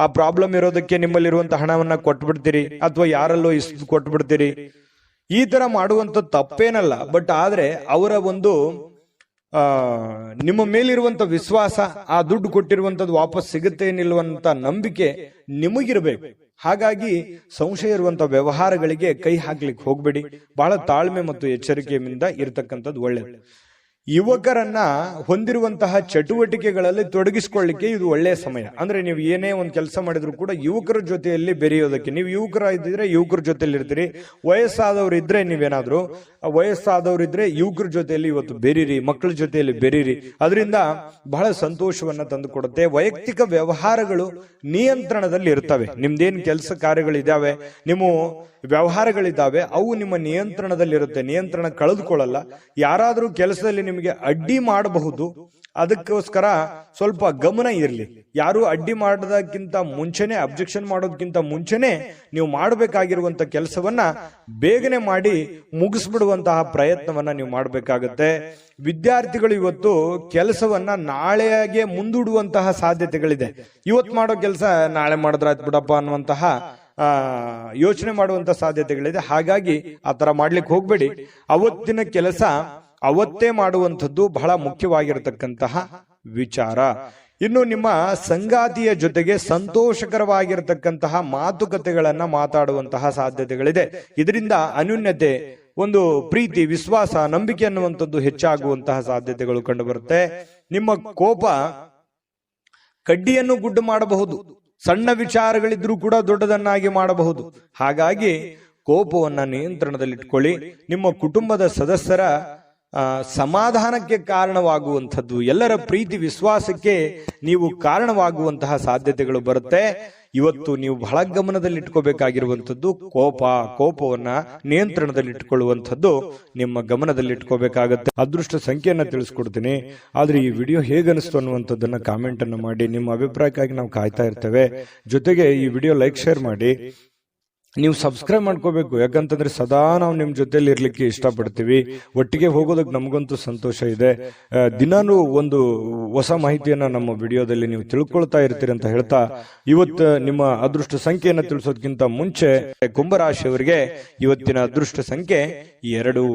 ಆ ಪ್ರಾಬ್ಲಮ್ ಇರೋದಕ್ಕೆ ನಿಮ್ಮಲ್ಲಿರುವಂತ ಹಣವನ್ನ ಕೊಟ್ಬಿಡ್ತೀರಿ, ಅಥವಾ ಯಾರಲ್ಲೋ ಇಷ್ಟು ಕೊಟ್ಬಿಡ್ತೀರಿ. ಈ ತರ ಮಾಡುವಂತ ತಪ್ಪೇನಲ್ಲ. ಬಟ್ ಆದ್ರೆ ಅವರ ಒಂದು ನಿಮ್ಮ ಮೇಲಿರುವಂತ ವಿಶ್ವಾಸ, ಆ ದುಡ್ಡು ಕೊಟ್ಟಿರುವಂತದ್ದು ವಾಪಸ್ ಸಿಗುತ್ತೆ ನಿಲ್ಲುವಂತ ನಂಬಿಕೆ ನಿಮಗಿರ್ಬೇಕು. ಹಾಗಾಗಿ ಸಂಶಯ ಇರುವಂತ ವ್ಯವಹಾರಗಳಿಗೆ ಕೈ ಹಾಕ್ಲಿಕ್ಕೆ ಹೋಗ್ಬೇಡಿ. ಬಹಳ ತಾಳ್ಮೆ ಮತ್ತು ಎಚ್ಚರಿಕೆಯಿಂದ ಇರತಕ್ಕಂಥದ್ದು ಒಳ್ಳೆಯದು. ಯುವಕರನ್ನ ಹೊಂದಿರುವಂತಹ ಚಟುವಟಿಕೆಗಳಲ್ಲಿ ತೊಡಗಿಸಿಕೊಳ್ಳಿಕ್ಕೆ ಇದು ಒಳ್ಳೆಯ ಸಮಯ. ಅಂದ್ರೆ ನೀವು ಏನೇ ಒಂದು ಕೆಲಸ ಮಾಡಿದ್ರು ಕೂಡ ಯುವಕರ ಜೊತೆಯಲ್ಲಿ ಬೆರೆಯೋದಕ್ಕೆ. ನೀವು ಯುವಕರ ಇದ್ದಿದ್ರೆ ಯುವಕರ ಜೊತೆಯಲ್ಲಿ ಇರ್ತೀರಿ. ವಯಸ್ಸಾದವ್ರು ಇದ್ರೆ ನೀವೇನಾದ್ರು ವಯಸ್ಸಾದವರಿದ್ರೆ ಯುವಕರ ಜೊತೆಯಲ್ಲಿ ಇವತ್ತು ಬೆರೀರಿ, ಮಕ್ಕಳ ಜೊತೆಯಲ್ಲಿ ಬೆರೀರಿ. ಅದರಿಂದ ಬಹಳ ಸಂತೋಷವನ್ನ ತಂದು ಕೊಡುತ್ತೆ. ವೈಯಕ್ತಿಕ ವ್ಯವಹಾರಗಳು ನಿಯಂತ್ರಣದಲ್ಲಿ ಇರ್ತವೆ. ನಿಮ್ದೇನ್ ಕೆಲಸ ಕಾರ್ಯಗಳಿದಾವೆ, ನಿಮ್ಮ ವ್ಯವಹಾರಗಳಿದ್ದಾವೆ, ಅವು ನಿಮ್ಮ ನಿಯಂತ್ರಣದಲ್ಲಿರುತ್ತೆ. ನಿಯಂತ್ರಣ ಕಳೆದುಕೊಳ್ಳಲ್ಲ. ಯಾರಾದ್ರೂ ಕೆಲಸದಲ್ಲಿ ನಿಮಗೆ ಅಡ್ಡಿ ಮಾಡಬಹುದು, ಅದಕ್ಕೋಸ್ಕರ ಸ್ವಲ್ಪ ಗಮನ ಇರಲಿ. ಯಾರು ಅಡ್ಡಿ ಮಾಡೋದಕ್ಕಿಂತ ಮುಂಚೆನೆ, ಅಬ್ಜೆಕ್ಷನ್ ಮಾಡೋದಕ್ಕಿಂತ ಮುಂಚೆನೆ ನೀವು ಮಾಡಬೇಕಾಗಿರುವಂತ ಕೆಲಸವನ್ನ ಬೇಗನೆ ಮಾಡಿ ಮುಗಿಸ್ಬಿಡುವಂತಹ ಪ್ರಯತ್ನವನ್ನ ನೀವು ಮಾಡಬೇಕಾಗತ್ತೆ. ವಿದ್ಯಾರ್ಥಿಗಳು ಇವತ್ತು ಕೆಲಸವನ್ನ ನಾಳೆಗೆ ಮುಂದೂಡುವಂತಹ ಸಾಧ್ಯತೆಗಳಿದೆ. ಇವತ್ತು ಮಾಡೋ ಕೆಲಸ ನಾಳೆ ಮಾಡಿದ್ರಾಯ್ತು ಬಿಡಪ್ಪ ಅನ್ನುವಂತಹ ಯೋಚನೆ ಮಾಡುವಂತ ಸಾಧ್ಯತೆಗಳಿದೆ. ಹಾಗಾಗಿ ಆ ತರ ಮಾಡ್ಲಿಕ್ಕೆ ಹೋಗ್ಬೇಡಿ. ಅವತ್ತಿನ ಕೆಲಸ ಅವತ್ತೇ ಮಾಡುವಂಥದ್ದು ಬಹಳ ಮುಖ್ಯವಾಗಿರತಕ್ಕಂತಹ ವಿಚಾರ. ಇನ್ನು ನಿಮ್ಮ ಸಂಗಾತಿಯ ಜೊತೆಗೆ ಸಂತೋಷಕರವಾಗಿರತಕ್ಕಂತಹ ಮಾತುಕತೆಗಳನ್ನ ಮಾತಾಡುವಂತಹ ಸಾಧ್ಯತೆಗಳಿದೆ. ಇದರಿಂದ ಅನ್ಯೋನ್ಯತೆ, ಒಂದು ಪ್ರೀತಿ, ವಿಶ್ವಾಸ, ನಂಬಿಕೆ ಅನ್ನುವಂಥದ್ದು ಹೆಚ್ಚಾಗುವಂತಹ ಸಾಧ್ಯತೆಗಳು ಕಂಡು ಬರುತ್ತೆ. ನಿಮ್ಮ ಕೋಪ ಕಡ್ಡಿಯನ್ನು ಗುಡ್ಡು ಮಾಡಬಹುದು. ಸಣ್ಣ ವಿಚಾರಗಳಿದ್ರೂ ಕೂಡ ದೊಡ್ಡದನ್ನಾಗಿ ಮಾಡಬಹುದು. ಹಾಗಾಗಿ ಕೋಪವನ್ನ ನಿಯಂತ್ರಣದಲ್ಲಿಟ್ಕೊಳ್ಳಿ. ನಿಮ್ಮ ಕುಟುಂಬದ ಸದಸ್ಯರ ಸಮಾಧಾನಕ್ಕೆ ಕಾರಣವಾಗುವಂಥದ್ದು, ಎಲ್ಲರ ಪ್ರೀತಿ ವಿಶ್ವಾಸಕ್ಕೆ ನೀವು ಕಾರಣವಾಗುವಂತಹ ಸಾಧ್ಯತೆಗಳು ಬರುತ್ತೆ. ಇವತ್ತು ನೀವು ಬಹಳ ಗಮನದಲ್ಲಿಟ್ಕೋಬೇಕಾಗಿರುವಂಥದ್ದು ಕೋಪವನ್ನ ನಿಯಂತ್ರಣದಲ್ಲಿಟ್ಕೊಳ್ಳುವಂಥದ್ದು ನಿಮ್ಮ ಗಮನದಲ್ಲಿಟ್ಕೋಬೇಕಾಗತ್ತೆ. ಅದೃಷ್ಟ ಸಂಖ್ಯೆಯನ್ನ ತಿಳಿಸ್ಕೊಡ್ತೀನಿ. ಆದ್ರೆ ಈ ವಿಡಿಯೋ ಹೇಗನಿಸ್ತು ಅನ್ನುವಂಥದ್ದನ್ನ ಕಾಮೆಂಟ್ ಅನ್ನು ಮಾಡಿ. ನಿಮ್ಮ ಅಭಿಪ್ರಾಯಕ್ಕಾಗಿ ನಾವು ಕಾಯ್ತಾ ಇರ್ತೇವೆ. ಜೊತೆಗೆ ಈ ವಿಡಿಯೋ ಲೈಕ್, ಶೇರ್ ಮಾಡಿ. ನೀವು ಸಬ್ಸ್ಕ್ರೈಬ್ ಮಾಡ್ಕೋಬೇಕು. ಯಾಕಂತಂದ್ರೆ ಸದಾ ನಾವು ನಿಮ್ ಜೊತೆಲಿ ಇರ್ಲಿಕ್ಕೆ ಇಷ್ಟಪಡ್ತೀವಿ. ಒಟ್ಟಿಗೆ ಹೋಗೋದಕ್ಕೆ ನಮಗಂತೂ ಸಂತೋಷ ಇದೆ. ದಿನಾನು ಒಂದು ಹೊಸ ಮಾಹಿತಿಯನ್ನ ನಮ್ಮ ವಿಡಿಯೋದಲ್ಲಿ ನೀವು ತಿಳ್ಕೊಳ್ತಾ ಇರ್ತೀರಿ ಅಂತ ಹೇಳ್ತಾ, ಇವತ್ತು ನಿಮ್ಮ ಅದೃಷ್ಟ ಸಂಖ್ಯೆಯನ್ನು ತಿಳಿಸೋದಕ್ಕಿಂತ ಮುಂಚೆ ಕುಂಭರಾಶಿಯವರಿಗೆ ಇವತ್ತಿನ ಅದೃಷ್ಟ ಸಂಖ್ಯೆ 2.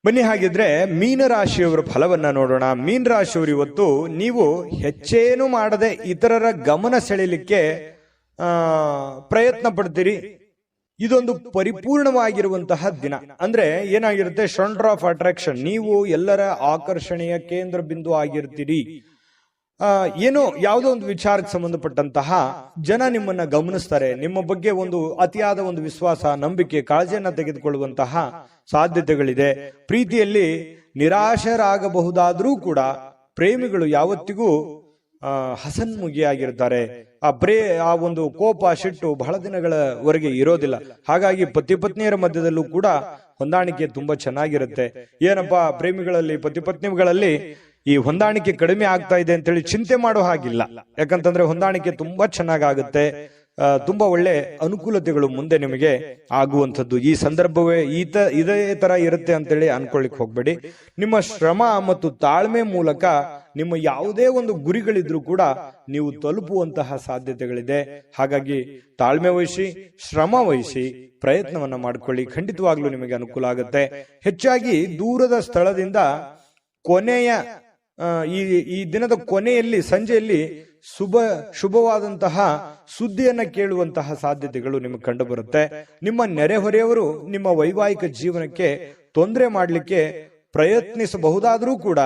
ಬನ್ನಿ ಹಾಗಿದ್ರೆ ಮೀನರಾಶಿಯವರ ಫಲವನ್ನ ನೋಡೋಣ. ಮೀನರಾಶಿಯವರು ಇವತ್ತು ನೀವು ಹೆಚ್ಚೇನು ಮಾಡದೆ ಇತರರ ಗಮನ ಸೆಳೆಯಲಿಕ್ಕೆ ಪ್ರಯತ್ನ ಪಡ್ತೀರಿ. ಇದೊಂದು ಪರಿಪೂರ್ಣವಾಗಿರುವಂತಹ ದಿನ. ಅಂದ್ರೆ ಏನಾಗಿರುತ್ತೆ, ಸೆಂಟರ್ ಆಫ್ ಅಟ್ರಾಕ್ಷನ್. ನೀವು ಎಲ್ಲರ ಆಕರ್ಷಣೆಯ ಕೇಂದ್ರ ಬಿಂದು ಆಗಿರ್ತೀರಿ. ಏನೋ ಯಾವುದೋ ಒಂದು ವಿಚಾರಕ್ಕೆ ಸಂಬಂಧಪಟ್ಟಂತಹ ಜನ ನಿಮ್ಮನ್ನ ಗಮನಿಸ್ತಾರೆ. ನಿಮ್ಮ ಬಗ್ಗೆ ಒಂದು ಅತಿಯಾದ ಒಂದು ವಿಶ್ವಾಸ, ನಂಬಿಕೆ, ಕಾಳಜಿಯನ್ನ ತೆಗೆದುಕೊಳ್ಳುವಂತಹ ಸಾಧ್ಯತೆಗಳಿದೆ. ಪ್ರೀತಿಯಲ್ಲಿ ನಿರಾಶರಾಗಬಹುದಾದ್ರೂ ಕೂಡ ಪ್ರೇಮಿಗಳು ಯಾವತ್ತಿಗೂ ಹಸನ್ಮುಖಿಯಾಗಿರ್ತಾರೆ. ಆ ಒಂದು ಕೋಪ, ಸಿಟ್ಟು ಬಹಳ ದಿನಗಳವರೆಗೆ ಇರೋದಿಲ್ಲ. ಹಾಗಾಗಿ ಪತಿ ಪತ್ನಿಯರ ಮಧ್ಯದಲ್ಲೂ ಕೂಡ ಹೊಂದಾಣಿಕೆ ತುಂಬಾ ಚೆನ್ನಾಗಿರುತ್ತೆ. ಏನಪ್ಪಾ ಪ್ರೇಮಿಗಳಲ್ಲಿ, ಪತಿ ಪತ್ನಿಗಳಲ್ಲಿ ಈ ಹೊಂದಾಣಿಕೆ ಕಡಿಮೆ ಆಗ್ತಾ ಇದೆ ಅಂತೇಳಿ ಚಿಂತೆ ಮಾಡೋ ಹಾಗಿಲ್ಲ. ಯಾಕಂತಂದ್ರೆ ಹೊಂದಾಣಿಕೆ ತುಂಬಾ ಚೆನ್ನಾಗಾಗುತ್ತೆ. ತುಂಬಾ ಒಳ್ಳೆ ಅನುಕೂಲತೆಗಳು ಮುಂದೆ ನಿಮಗೆ ಆಗುವಂಥದ್ದು. ಈ ಸಂದರ್ಭವೇ ಇದೇ ತರ ಇರುತ್ತೆ ಅಂತೇಳಿ ಅನ್ಕೊಳ್ಳಿಕ್ ಹೋಗ್ಬೇಡಿ. ನಿಮ್ಮ ಶ್ರಮ ಮತ್ತು ತಾಳ್ಮೆ ಮೂಲಕ ನಿಮ್ಮ ಯಾವುದೇ ಒಂದು ಗುರಿಗಳಿದ್ರೂ ಕೂಡ ನೀವು ತಲುಪುವಂತಹ ಸಾಧ್ಯತೆಗಳಿದೆ. ಹಾಗಾಗಿ ತಾಳ್ಮೆ ವಹಿಸಿ, ಶ್ರಮ ವಹಿಸಿ, ಪ್ರಯತ್ನವನ್ನ ಮಾಡ್ಕೊಳ್ಳಿ. ಖಂಡಿತವಾಗ್ಲೂ ನಿಮಗೆ ಅನುಕೂಲ ಆಗುತ್ತೆ. ಹೆಚ್ಚಾಗಿ ದೂರದ ಸ್ಥಳದಿಂದ ಈ ದಿನದ ಕೊನೆಯಲ್ಲಿ, ಸಂಜೆಯಲ್ಲಿ ಶುಭವಾದಂತಹ ಸುದ್ದಿಯನ್ನ ಕೇಳುವಂತಹ ಸಾಧ್ಯತೆಗಳು ನಿಮಗೆ ಕಂಡು ಬರುತ್ತೆ. ನಿಮ್ಮ ನೆರೆಹೊರೆಯವರು ನಿಮ್ಮ ವೈವಾಹಿಕ ಜೀವನಕ್ಕೆ ತೊಂದರೆ ಮಾಡಲಿಕ್ಕೆ ಪ್ರಯತ್ನಿಸಬಹುದಾದ್ರೂ ಕೂಡ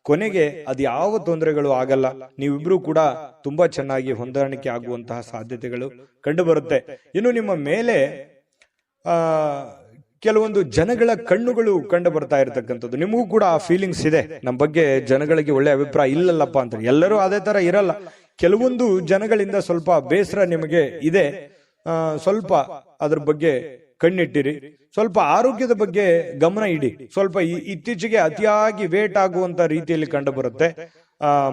ಕೊನೆಗೆ ಅದು ಯಾವ ತೊಂದರೆಗಳು ಆಗಲ್ಲ. ನೀವಿಬ್ರು ಕೂಡ ತುಂಬಾ ಚೆನ್ನಾಗಿ ಹೊಂದಾಣಿಕೆ ಆಗುವಂತಹ ಸಾಧ್ಯತೆಗಳು ಕಂಡು ಬರುತ್ತೆ. ಇನ್ನು ನಿಮ್ಮ ಮೇಲೆ ಕೆಲವೊಂದು ಜನಗಳ ಕಣ್ಣುಗಳು ಕಂಡು ಬರ್ತಾ ಇರತಕ್ಕಂಥದ್ದು. ನಿಮಗೂ ಕೂಡ ಆ ಫೀಲಿಂಗ್ಸ್ ಇದೆ, ನಮ್ಮ ಬಗ್ಗೆ ಜನಗಳಿಗೆ ಒಳ್ಳೆ ಅಭಿಪ್ರಾಯ ಇಲ್ಲಲ್ಲಪ್ಪ ಅಂತ. ಎಲ್ಲರೂ ಅದೇ ತರ ಇರಲ್ಲ. ಕೆಲವೊಂದು ಜನಗಳಿಂದ ಸ್ವಲ್ಪ ಬೇಸರ ನಿಮಗೆ ಇದೆ. ಸ್ವಲ್ಪ ಅದ್ರ ಬಗ್ಗೆ ಕಣ್ಣಿಟ್ಟಿರಿ. ಸ್ವಲ್ಪ ಆರೋಗ್ಯದ ಬಗ್ಗೆ ಗಮನ ಇಡಿ. ಸ್ವಲ್ಪ ಇತ್ತೀಚೆಗೆ ಅತಿಯಾಗಿ ವೇಟ್ ಆಗುವಂತ ರೀತಿಯಲ್ಲಿ ಕಂಡು ಬರುತ್ತೆ.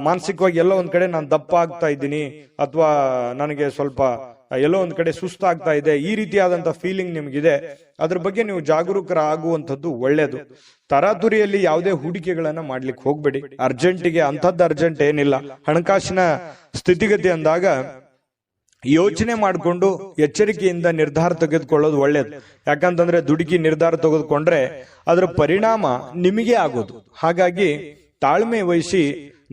ಮಾನಸಿಕವಾಗಿ ಎಲ್ಲೋ ಒಂದ್ ಕಡೆ ನಾನು ದಪ್ಪ ಆಗ್ತಾ ಇದ್ದೀನಿ, ಅಥವಾ ನನಗೆ ಸ್ವಲ್ಪ ಎಲ್ಲೋ ಒಂದ್ ಕಡೆ ಸುಸ್ತಾಗ್ತಾ ಇದೆ, ಈ ರೀತಿಯಾದಂತ ಫೀಲಿಂಗ್ ನಿಮ್ಗಿದೆ. ಅದ್ರ ಬಗ್ಗೆ ನೀವು ಜಾಗರೂಕರಾಗುವಂಥದ್ದು ಒಳ್ಳೇದು. ತರಾತುರಿಯಲ್ಲಿ ಯಾವುದೇ ಹೂಡಿಕೆಗಳನ್ನ ಮಾಡ್ಲಿಕ್ಕೆ ಹೋಗ್ಬೇಡಿ. ಅರ್ಜೆಂಟಿಗೆ ಅರ್ಜೆಂಟ್ ಏನಿಲ್ಲ. ಹಣಕಾಸಿನ ಸ್ಥಿತಿಗತಿ ಅಂದಾಗ ಯೋಚನೆ ಮಾಡಿಕೊಂಡು ಎಚ್ಚರಿಕೆಯಿಂದ ನಿರ್ಧಾರ ತೆಗೆದುಕೊಳ್ಳೋದು ಒಳ್ಳೇದು. ಯಾಕಂತಂದ್ರೆ ದುಡುಕಿ ನಿರ್ಧಾರ ತೆಗೆದುಕೊಂಡ್ರೆ ಅದರ ಪರಿಣಾಮ ನಿಮಗೆ ಆಗೋದು. ಹಾಗಾಗಿ ತಾಳ್ಮೆ ವಹಿಸಿ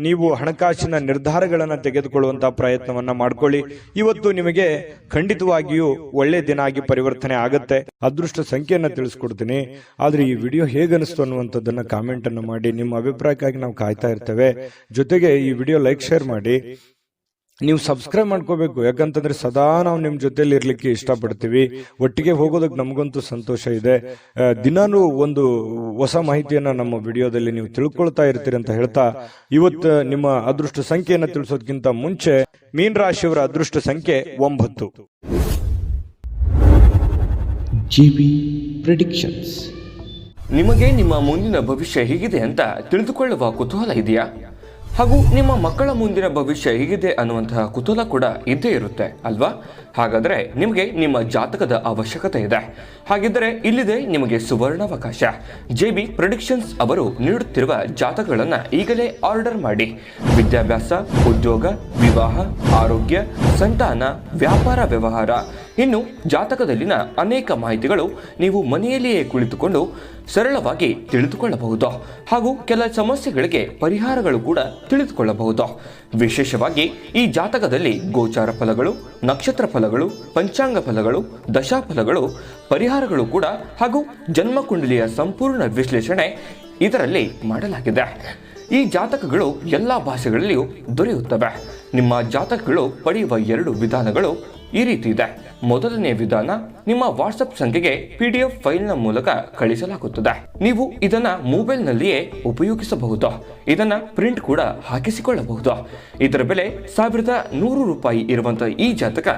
ನೀವು ಹಣಕಾಸಿನ ನಿರ್ಧಾರಗಳನ್ನ ತೆಗೆದುಕೊಳ್ಳುವಂತಹ ಪ್ರಯತ್ನವನ್ನ ಮಾಡ್ಕೊಳ್ಳಿ. ಇವತ್ತು ನಿಮಗೆ ಖಂಡಿತವಾಗಿಯೂ ಒಳ್ಳೆ ದಿನ ಆಗಿ ಪರಿವರ್ತನೆ ಆಗುತ್ತೆ. ಅದೃಷ್ಟ ಸಂಖ್ಯೆಯನ್ನ ತಿಳಿಸ್ಕೊಡ್ತೀನಿ. ಆದ್ರೆ ಈ ವಿಡಿಯೋ ಹೇಗನಿಸ್ತು ಅನ್ನುವಂಥದ್ದನ್ನ ಕಾಮೆಂಟ್ ಅನ್ನು ಮಾಡಿ. ನಿಮ್ಮ ಅಭಿಪ್ರಾಯಕ್ಕಾಗಿ ನಾವು ಕಾಯ್ತಾ ಇರ್ತೇವೆ. ಜೊತೆಗೆ ಈ ವಿಡಿಯೋ ಲೈಕ್, ಶೇರ್ ಮಾಡಿ. ನೀವು ಸಬ್ಸ್ಕ್ರೈಬ್ ಮಾಡ್ಕೋಬೇಕು. ಯಾಕಂತಂದ್ರೆ ಸದಾ ನಾವು ನಿಮ್ ಜೊತೆಲಿ ಇರ್ಲಿಕ್ಕೆ ಇಷ್ಟಪಡ್ತೀವಿ. ಒಟ್ಟಿಗೆ ಹೋಗೋದಕ್ಕೆ ನಮಗಂತೂ ಸಂತೋಷ ಇದೆ. ದಿನಾನು ಒಂದು ಹೊಸ ಮಾಹಿತಿಯನ್ನ ನಮ್ಮ ವಿಡಿಯೋದಲ್ಲಿ ನೀವು ತಿಳ್ಕೊಳ್ತಾ ಇರ್ತೀರಿ ಅಂತ ಹೇಳ್ತಾ, ಇವತ್ತು ನಿಮ್ಮ ಅದೃಷ್ಟ ಸಂಖ್ಯೆಯನ್ನು ತಿಳಿಸೋದಕ್ಕಿಂತ ಮುಂಚೆ ಮೀನ ರಾಶಿಯವರ ಅದೃಷ್ಟ ಸಂಖ್ಯೆ 9. GB predictions. ನಿಮಗೆ ನಿಮ್ಮ ಮುಂದಿನ ಭವಿಷ್ಯ ಹೇಗಿದೆ ಅಂತ ತಿಳಿದುಕೊಳ್ಳುವ ಕುತೂಹಲ ಇದೆಯಾ? ಹಾಗೂ ನಿಮ್ಮ ಮಕ್ಕಳ ಮುಂದಿನ ಭವಿಷ್ಯ ಹೇಗಿದೆ ಅನ್ನುವಂತಹ ಕುತೂಹಲ ಕೂಡ ಇದ್ದೇ ಇರುತ್ತೆ ಅಲ್ವಾ? ಹಾಗಾದರೆ ನಿಮಗೆ ನಿಮ್ಮ ಜಾತಕದ ಅವಶ್ಯಕತೆ ಇದೆ. ಹಾಗಿದ್ದರೆ ಇಲ್ಲಿದೆ ನಿಮಗೆ ಸುವರ್ಣಾವಕಾಶ. JB ಪ್ರೆಡಿಕ್ಷನ್ಸ್ ಅವರು ನೀಡುತ್ತಿರುವ ಜಾತಕಗಳನ್ನು ಈಗಲೇ ಆರ್ಡರ್ ಮಾಡಿ. ವಿದ್ಯಾಭ್ಯಾಸ, ಉದ್ಯೋಗ, ವಿವಾಹ, ಆರೋಗ್ಯ, ಸಂತಾನ, ವ್ಯಾಪಾರ ವ್ಯವಹಾರ, ಇನ್ನು ಜಾತಕದಲ್ಲಿನ ಅನೇಕ ಮಾಹಿತಿಗಳು ನೀವು ಮನೆಯಲ್ಲಿಯೇ ಕುಳಿತುಕೊಂಡು ಸರಳವಾಗಿ ತಿಳಿದುಕೊಳ್ಳಬಹುದು. ಹಾಗೂ ಕೆಲ ಸಮಸ್ಯೆಗಳಿಗೆ ಪರಿಹಾರಗಳು ಕೂಡ ತಿಳಿದುಕೊಳ್ಳಬಹುದು. ವಿಶೇಷವಾಗಿ ಈ ಜಾತಕದಲ್ಲಿ ಗೋಚಾರ ಫಲಗಳು, ನಕ್ಷತ್ರ ಫಲಗಳು, ಪಂಚಾಂಗ ಫಲಗಳು, ದಶಾಫಲಗಳು, ಪರಿಹಾರಗಳು ಕೂಡ ಹಾಗೂ ಜನ್ಮಕುಂಡಲಿಯ ಸಂಪೂರ್ಣ ವಿಶ್ಲೇಷಣೆ ಇದರಲ್ಲಿ ಮಾಡಲಾಗಿದೆ. ಈ ಜಾತಕಗಳು ಎಲ್ಲ ಭಾಷೆಗಳಲ್ಲಿಯೂ ದೊರೆಯುತ್ತವೆ. ನಿಮ್ಮ ಜಾತಕಗಳು ಪಡೆಯುವ 2 ವಿಧಾನಗಳು ಈ ರೀತಿ ಇದೆ. ಮೊದಲನೇ ವಿಧಾನ, ನಿಮ್ಮ ವಾಟ್ಸಪ್ ಸಂಖ್ಯೆಗೆ PDF ಫೈಲ್ನ ಮೂಲಕ ಕಳಿಸಲಾಗುತ್ತದೆ. ನೀವು ಇದನ್ನ ಮೊಬೈಲ್ನಲ್ಲಿಯೇ ಉಪಯೋಗಿಸಬಹುದು. ಇದನ್ನ ಪ್ರಿಂಟ್ ಕೂಡ ಹಾಕಿಸಿಕೊಳ್ಳಬಹುದು. ಇದರ ಬೆಲೆ 1100 ರೂಪಾಯಿ ಇರುವಂತಹ ಈ ಜಾತಕ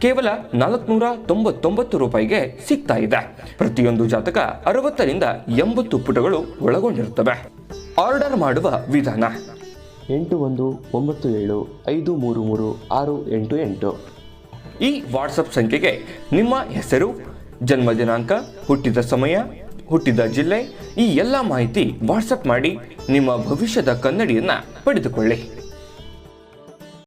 ಕೇವಲ 499 ರೂಪಾಯಿಗೆ ಸಿಗ್ತಾ ಇದೆ. ಪ್ರತಿಯೊಂದು ಜಾತಕ 60 ರಿಂದ 80 ಪುಟಗಳು ಒಳಗೊಂಡಿರುತ್ತವೆ. ಆರ್ಡರ್ ಮಾಡುವ ವಿಧಾನ: 8197533688. ಈ ವಾಟ್ಸಪ್ ಸಂಖ್ಯೆಗೆ ನಿಮ್ಮ ಹೆಸರು, ಜನ್ಮ ದಿನಾಂಕ, ಹುಟ್ಟಿದ ಸಮಯ, ಹುಟ್ಟಿದ ಜಿಲ್ಲೆ, ಈ ಎಲ್ಲ ಮಾಹಿತಿ ವಾಟ್ಸಪ್ ಮಾಡಿ ನಿಮ್ಮ ಭವಿಷ್ಯದ ಕನ್ನಡಿಯನ್ನ ಪಡೆದುಕೊಳ್ಳಿ.